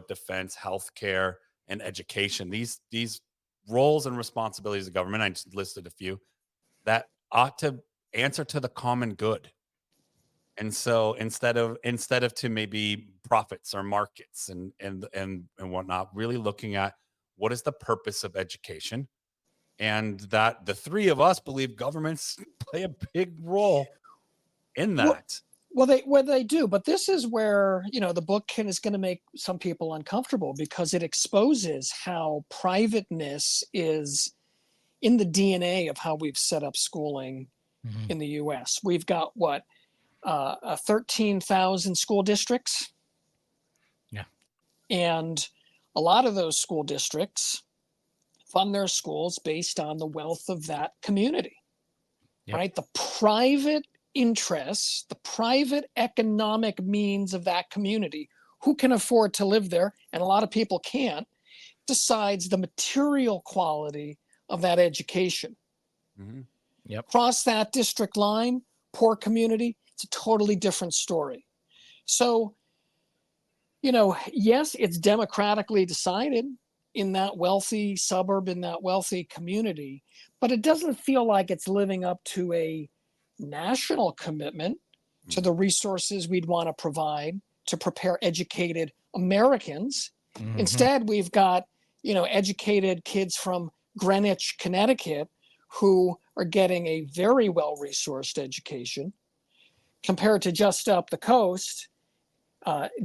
defense, healthcare, and education. These roles and responsibilities of government, I just listed a few, that ought to answer to the common good. And so instead of to maybe profits or markets and whatnot, really looking at what is the purpose of education, and that the three of us believe governments play a big role in that. Well, they do, but this is where the book is going to make some people uncomfortable, because it exposes how privateness is in the DNA of how we've set up schooling in the U.S. We've got 13,000 school districts, and a lot of those school districts fund their schools based on the wealth of that community, right? The private interests, the private economic means of that community, who can afford to live there, and a lot of people can't, decides the material quality of that education. Cross that district line, poor community, it's a totally different story. So, yes, it's democratically decided in that wealthy suburb, in that wealthy community, but it doesn't feel like it's living up to a national commitment to the resources we'd want to provide to prepare educated Americans. Instead, we've got, educated kids from Greenwich, Connecticut, who are getting a very well-resourced education, compared to just up the coast,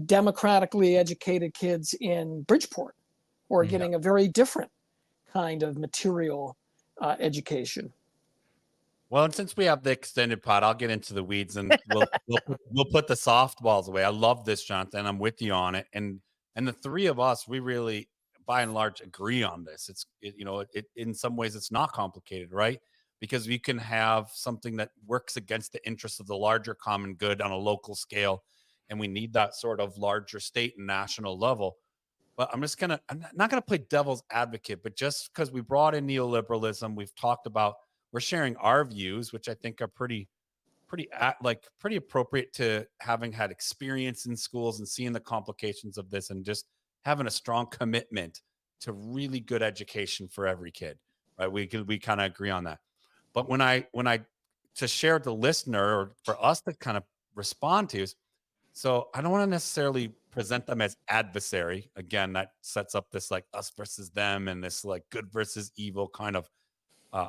democratically educated kids in Bridgeport, who are getting a very different kind of material education. Well, and since we have the extended pod, I'll get into the weeds, and we'll put the softballs away. I love this, Jonathan. I'm with you on it, and the three of us, we really, by and large, agree on this. It in some ways it's not complicated, right? Because we can have something that works against the interests of the larger common good on a local scale, and we need that sort of larger state and national level. But I'm not gonna play devil's advocate, but just because we brought in neoliberalism, we've talked about, we're sharing our views, which I think are pretty appropriate to having had experience in schools and seeing the complications of this, and just having a strong commitment to really good education for every kid, right? We kind of agree on that. But when I to share with the listener, or for us to kind of respond to, so I don't want to necessarily present them as adversary. Again, that sets up this like us versus them, and this like good versus evil kind of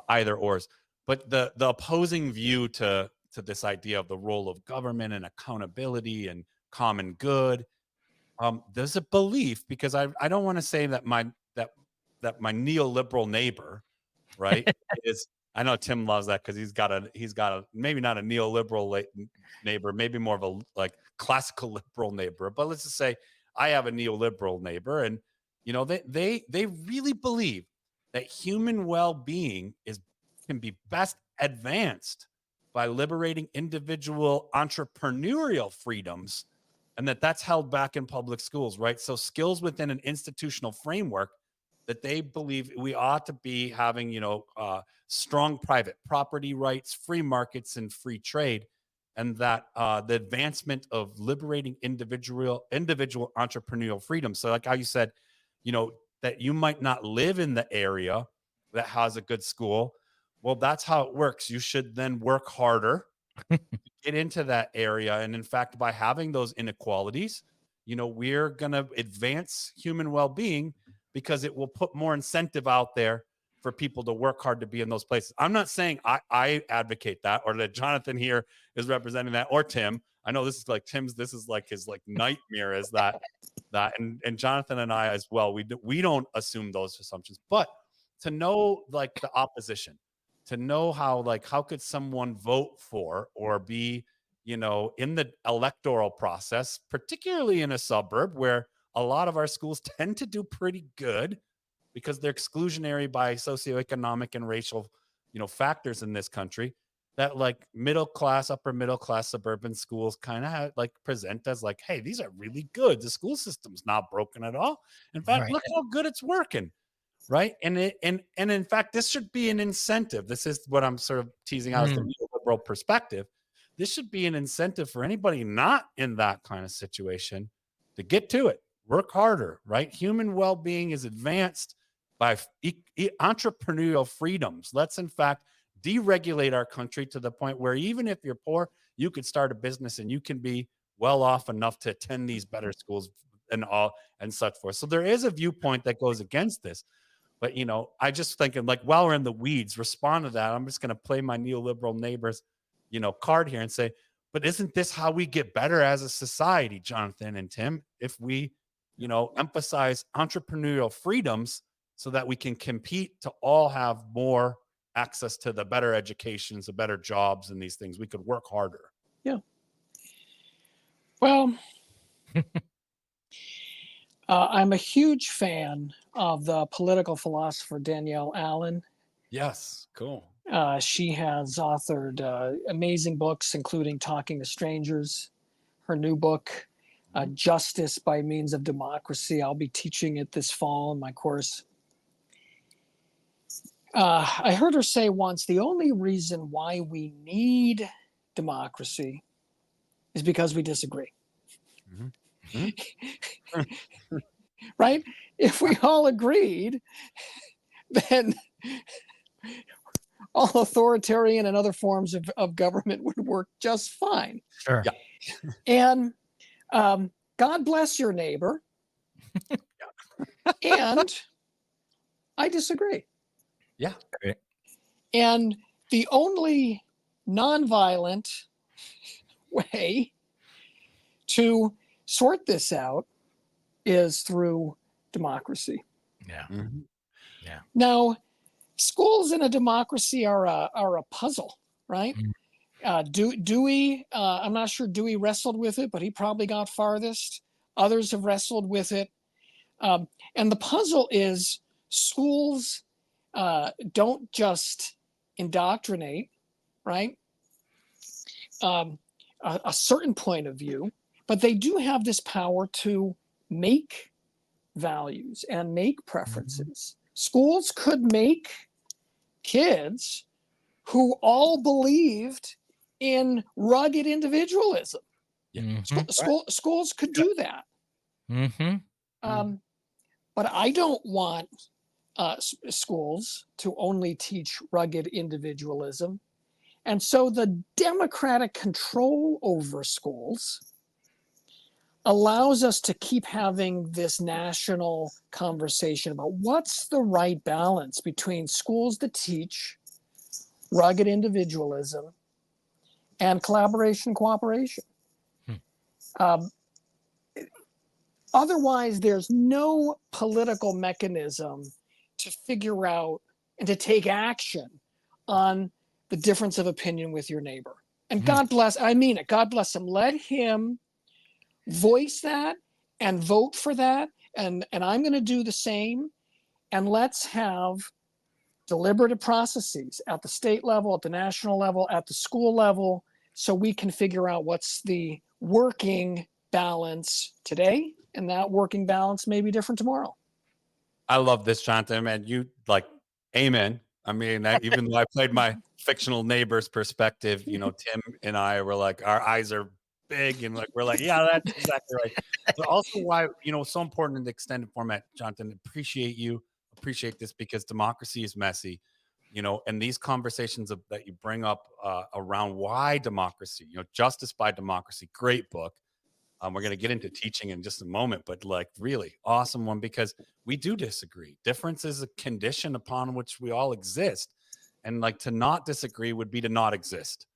either ors. But the opposing view to this idea of the role of government and accountability and common good, there's a belief, because I don't want to say that my neoliberal neighbor, right, is, I know Tim loves that, because he's got a maybe not a neoliberal neighbor, maybe more of a like classical liberal neighbor. But let's just say I have a neoliberal neighbor, and they really believe that human well-being can be best advanced by liberating individual entrepreneurial freedoms, and that's held back in public schools, right? So skills within an institutional framework, that they believe we ought to be having, strong private property rights, free markets, and free trade, and that the advancement of liberating individual entrepreneurial freedom. So like how you said, that you might not live in the area that has a good school. Well, that's how it works. You should then work harder to get into that area. And in fact, by having those inequalities, we're going to advance human well-being, because it will put more incentive out there for people to work hard to be in those places. I'm not saying I advocate that, or that Jonathan here is representing that, or Tim. I know this is like his like nightmare, is that and Jonathan and I as well. We don't assume those assumptions, but to know like the opposition, to know how could someone vote for or be, in the electoral process, particularly in a suburb where a lot of our schools tend to do pretty good, because they're exclusionary by socioeconomic and racial, factors in this country, that like upper middle class suburban schools kind of present as like, hey, these are really good. The school system's not broken at all. In fact, look how good it's working. Right. And in fact, this should be an incentive. This is what I'm sort of teasing out as the neoliberal perspective. this should be an incentive for anybody not in that kind of situation to get to it, work harder, right? Human well-being is advanced by entrepreneurial freedoms. Let's in fact deregulate our country to the point where even if you're poor, you could start a business and you can be well off enough to attend these better schools and all and such forth. So there is a viewpoint that goes against this. But, you know, I just thinking like, while we're in the weeds, respond to that. I'm just going to play my neoliberal neighbors, you know, card here and say, but isn't this how we get better as a society, Jonathan and Tim, if we, you know, emphasize entrepreneurial freedoms so that we can compete to all have more access to the better educations, the better jobs and these things? We could work harder. Yeah. Well, I'm a huge fan of the political philosopher Danielle Allen. Yes, cool. She has authored amazing books, including Talking to Strangers, her new book, Justice by Means of Democracy. I'll be teaching it this fall in my course. I heard her say once, the only reason why we need democracy is because we disagree. Right? If we all agreed, then all authoritarian and other forms of government would work just fine. Sure. Yeah. And God bless your neighbor. And I disagree. Yeah. Great. And the only nonviolent way to sort this out is through democracy. Yeah. Mhm. Yeah. Now, schools in a democracy are a puzzle, right? Dewey, I'm not sure Dewey wrestled with it, but he probably got farthest. Others have wrestled with it. And the puzzle is schools don't just indoctrinate, right? A certain point of view, but they do have this power to make values and make preferences. Schools could make kids who all believed in rugged individualism. Yeah. Schools could do that. But I don't want schools to only teach rugged individualism. And so the democratic control over schools allows us to keep having this national conversation about what's the right balance between schools that teach rugged individualism and collaboration, cooperation. Otherwise, there's no political mechanism to figure out and to take action on the difference of opinion with your neighbor. And God bless, I mean it, God bless him. Let him voice that and vote for that. And I'm going to do the same. And let's have deliberative processes at the state level, at the national level, at the school level, so we can figure out what's the working balance today. And that working balance may be different tomorrow. I love this, Jonathan, man. You like, amen. I mean, even though I played my fictional neighbor's perspective, you know, Tim and I were like, our eyes are big and like, we're like, yeah, that's exactly right. But also why, you know, so important in the extended format, Jonathan, appreciate this because democracy is messy, you know, and these conversations that you bring up around why democracy, you know, Justice by Democracy, great book. We're going to get into teaching in just a moment, but like really awesome one because we do disagree. Difference is a condition upon which we all exist. And like to not disagree would be to not exist.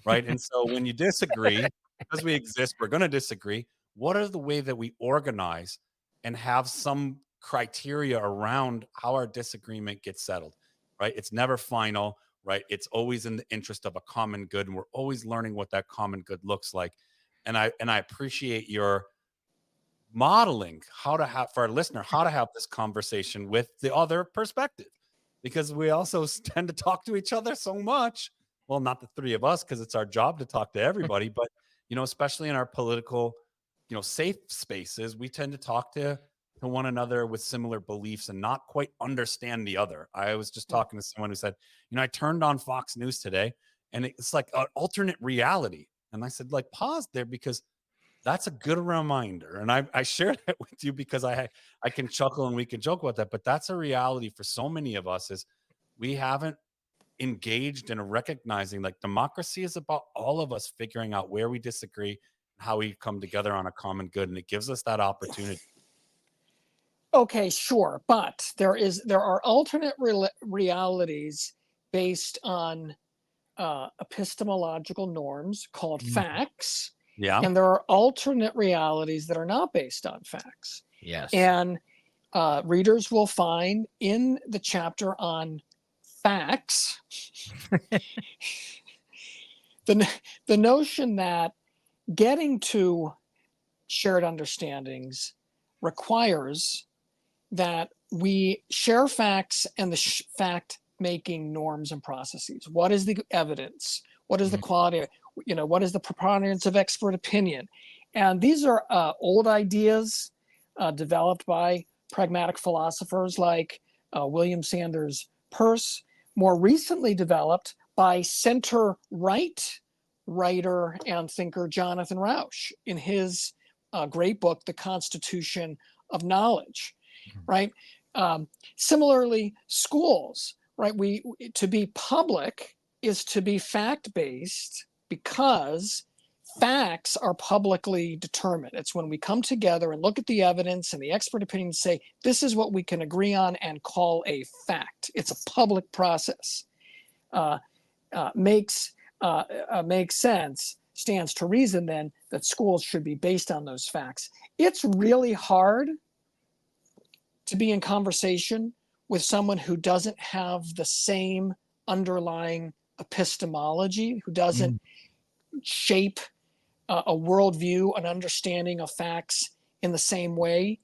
Right. And so when you disagree, because we exist, we're going to disagree. What are the way that we organize and have some criteria around how our disagreement gets settled? Right. It's never final. Right. It's always in the interest of a common good. And we're always learning what that common good looks like. And I appreciate your modeling how to have for our listener, how to have this conversation with the other perspective, because we also tend to talk to each other so much. Well, not the three of us, because it's our job to talk to everybody, but, you know, especially in our political, you know, safe spaces, we tend to talk to one another with similar beliefs and not quite understand the other. I was just talking to someone who said, you know, I turned on Fox News today and it's like an alternate reality. And I said, like, pause there, because that's a good reminder. And I shared that with you because I can chuckle and we can joke about that, but that's a reality for so many of us, is we haven't engaged in recognizing, like, democracy is about all of us figuring out where we disagree, how we come together on a common good. And it gives us that opportunity. Okay, sure, but there are alternate realities based on epistemological norms called facts, Yeah. and there are alternate realities that are not based on facts. Yes. And readers will find in the chapter on facts the notion that getting to shared understandings requires that we share facts and the fact making norms and processes. What is the evidence? What is the quality? What is the preponderance of expert opinion? And these are old ideas developed by pragmatic philosophers like William Sanders Peirce, more recently developed by center-right writer and thinker Jonathan Rauch in his great book, The Constitution of Knowledge, right? Similarly, schools, right? To be public is to be fact-based, because facts are publicly determined. It's when we come together and look at the evidence and the expert opinion and say, this is what we can agree on and call a fact. It's a public process. Makes sense, stands to reason then that schools should be based on those facts. It's really hard to be in conversation with someone who doesn't have the same underlying epistemology, who doesn't shape a worldview, an understanding of facts in the same way.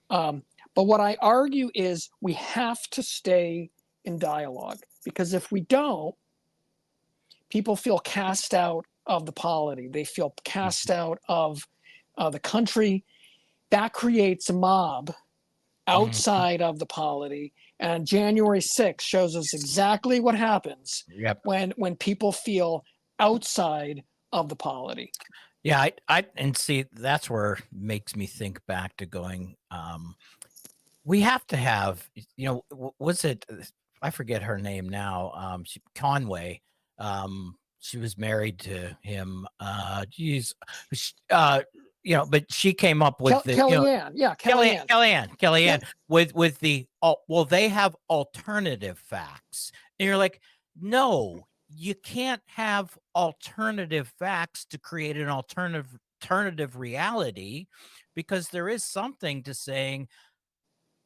But what I argue is we have to stay in dialogue, because if we don't, people feel cast out of the polity. They feel cast out of the country. That creates a mob outside of the polity. And January 6th shows us exactly what happens when people feel outside of the polity. Yeah, I and see, that's where it makes me think back to going, we have to have, was it, I forget her name now, Conway, she was married to him, but she came up with Kellyanne, Kellyanne with the, well, they have alternative facts. And you're like, no, you can't have alternative facts to create an alternative reality, because there is something to saying,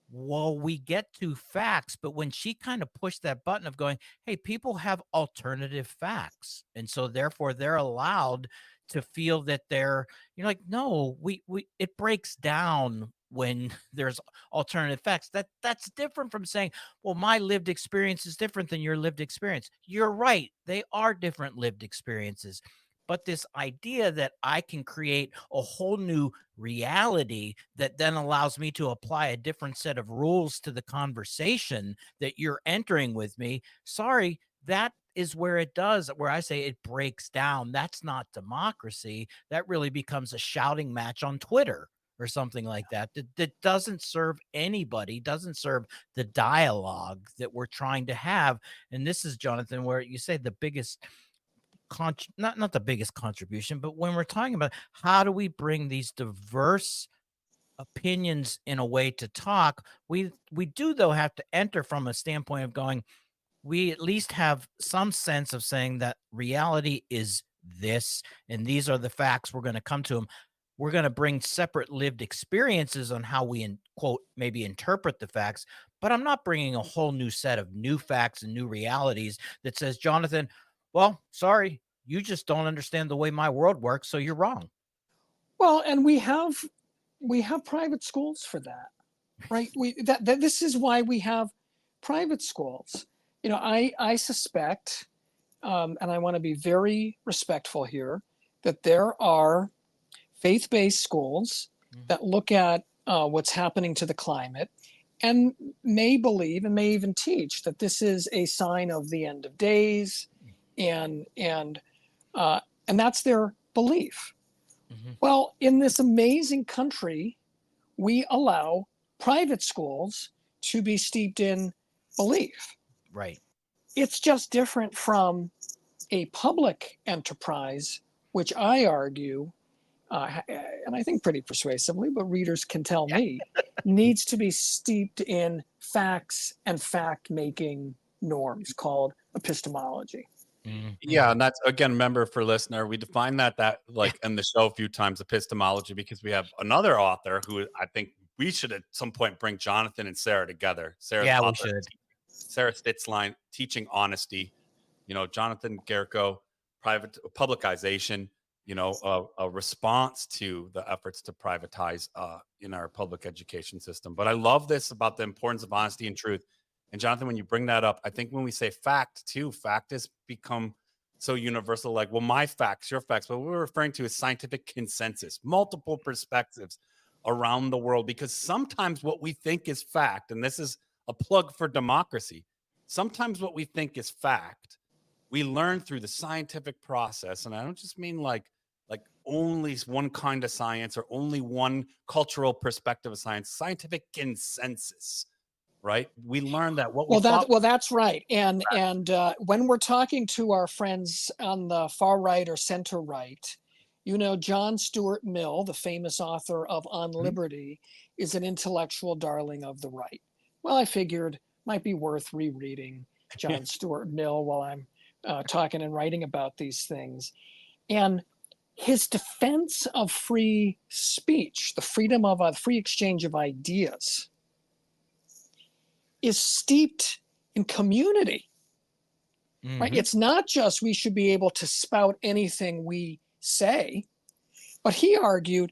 well, we get to facts, but when she kind of pushed that button of going, hey, people have alternative facts, and so therefore they're allowed to feel that they're, like, no, we it breaks down when there's alternative facts. That's different from saying, well, my lived experience is different than your lived experience. You're right, they are different lived experiences. But this idea that I can create a whole new reality that then allows me to apply a different set of rules to the conversation that you're entering with me, sorry, that is where I say it breaks down. That's not democracy. That really becomes a shouting match on Twitter or something like that. That doesn't serve anybody, doesn't serve the dialogue that we're trying to have. And this is, Jonathan, where you say the biggest not the biggest contribution, but when we're talking about how do we bring these diverse opinions in a way to talk, we do, though, have to enter from a standpoint of going, we at least have some sense of saying that reality is this, and these are the facts we're going to come to them. We're going to bring separate lived experiences on how we, quote, maybe interpret the facts, but I'm not bringing a whole new set of new facts and new realities that says, Jonathan, well, sorry, you just don't understand the way my world works, so you're wrong. Well, and we have private schools for that, right? This is why we have private schools. I suspect, and I want to be very respectful here, that there are faith-based schools that look at what's happening to the climate and may believe and may even teach that this is a sign of the end of days, and that's their belief. Mhm. Well, in this amazing country, we allow private schools to be steeped in belief. Right. It's just different from a public enterprise, which I argue, and I think pretty persuasively, but readers can tell me, needs to be steeped in facts and fact-making norms called epistemology. Mhm. Yeah, and that's again, remember for listener, we define that like in the show a few times, epistemology, because we have another author who I think we should at some point bring Jonathan and Sarah together. Sarah's Yeah, we author, should. Sarah Stitzline, Teaching Honesty. Jonathan Gerko, Publicization. A response to the efforts to privatize in our public education system. But I love this about the importance of honesty and truth. And Jonathan, when you bring that up, I think when we say fact too, fact has become so universal, like, well, my facts, your facts, but what we're referring to is scientific consensus, multiple perspectives around the world, because sometimes what we think is fact, and this is a plug for democracy, sometimes what we think is fact, we learn through the scientific process. And I don't just mean like only one kind of science or only one cultural perspective of science, scientific consensus, right? We learn that what we thought. Well, that's right. And when we're talking to our friends on the far right or center right, John Stuart Mill, the famous author of On Liberty, is an intellectual darling of the right. Well, I figured might be worth rereading John Stuart Mill while I'm talking and writing about these things. And his defense of free speech, the freedom of a free exchange of ideas, is steeped in community, right? Mhm. It's not just we should be able to spout anything we say, but he argued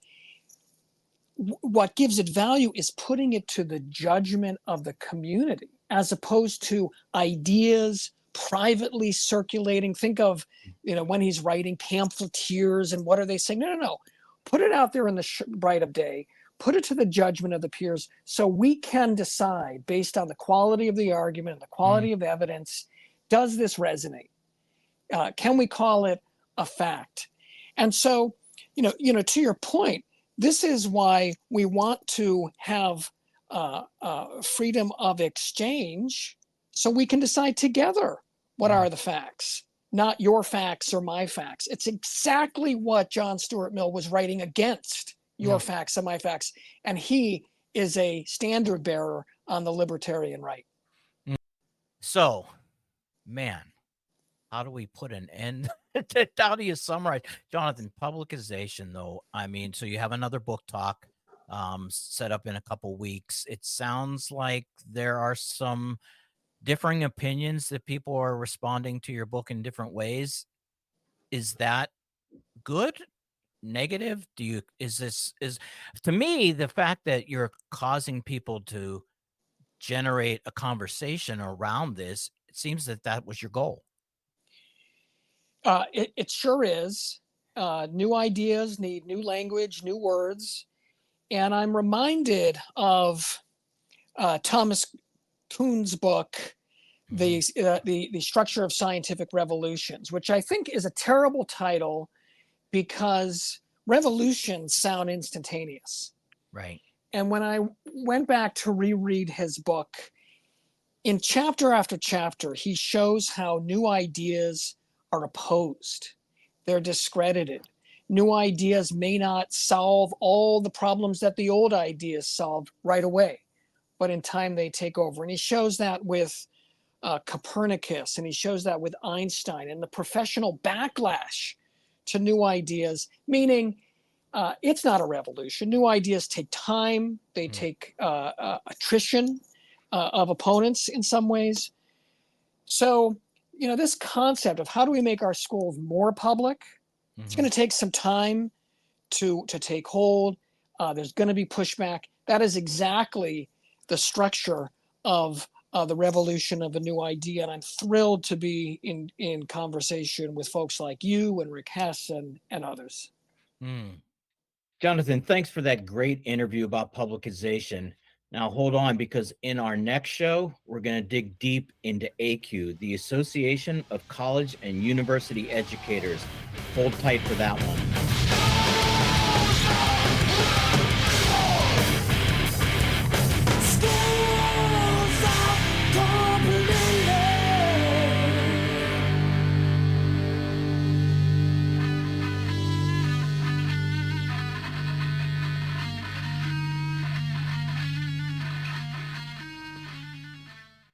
what gives it value is putting it to the judgment of the community, as opposed to ideas privately circulating. Think of, when he's writing pamphleteers and what are they saying? No. Put it out there in the bright of day. Put it to the judgment of the peers so we can decide based on the quality of the argument and the quality of the evidence, does this resonate? Can we call it a fact? And so, to your point, this is why we want to have freedom of exchange so we can decide together what are the facts, not your facts or my facts. It's exactly what John Stuart Mill was writing against, your facts and my facts. And he is a standard bearer on the libertarian right. So, man, how do we put an end? How do you summarize, Jonathan? Publicization, though. I mean, so you have another book talk set up in a couple weeks. It sounds like there are some differing opinions that people are responding to your book in different ways. Is that good? Negative? Is to me, the fact that you're causing people to generate a conversation around this, it seems that was your goal. It sure is. New ideas need new language, new words. And I'm reminded of Thomas Kuhn's book, the Structure of Scientific Revolutions, which I think is a terrible title because revolutions sound instantaneous. Right. And when I went back to reread his book, in chapter after chapter, he shows how new ideas are opposed. They're discredited. New ideas may not solve all the problems that the old ideas solved right away, but in time they take over. And he shows that with Copernicus, and he shows that with Einstein, and the professional backlash to new ideas, meaning it's not a revolution. New ideas take time. They take attrition of opponents in some ways. So, this concept of how do we make our schools more public, it's going to take some time to take hold. There's going to be pushback. That is exactly the structure of the revolution of a new idea. And I'm thrilled to be in conversation with folks like you and Rick Hess and others. Jonathan, thanks for that great interview about publicization. Now, hold on, because in our next show, we're going to dig deep into ACU, the Association of College and University Educators. Hold tight for that one.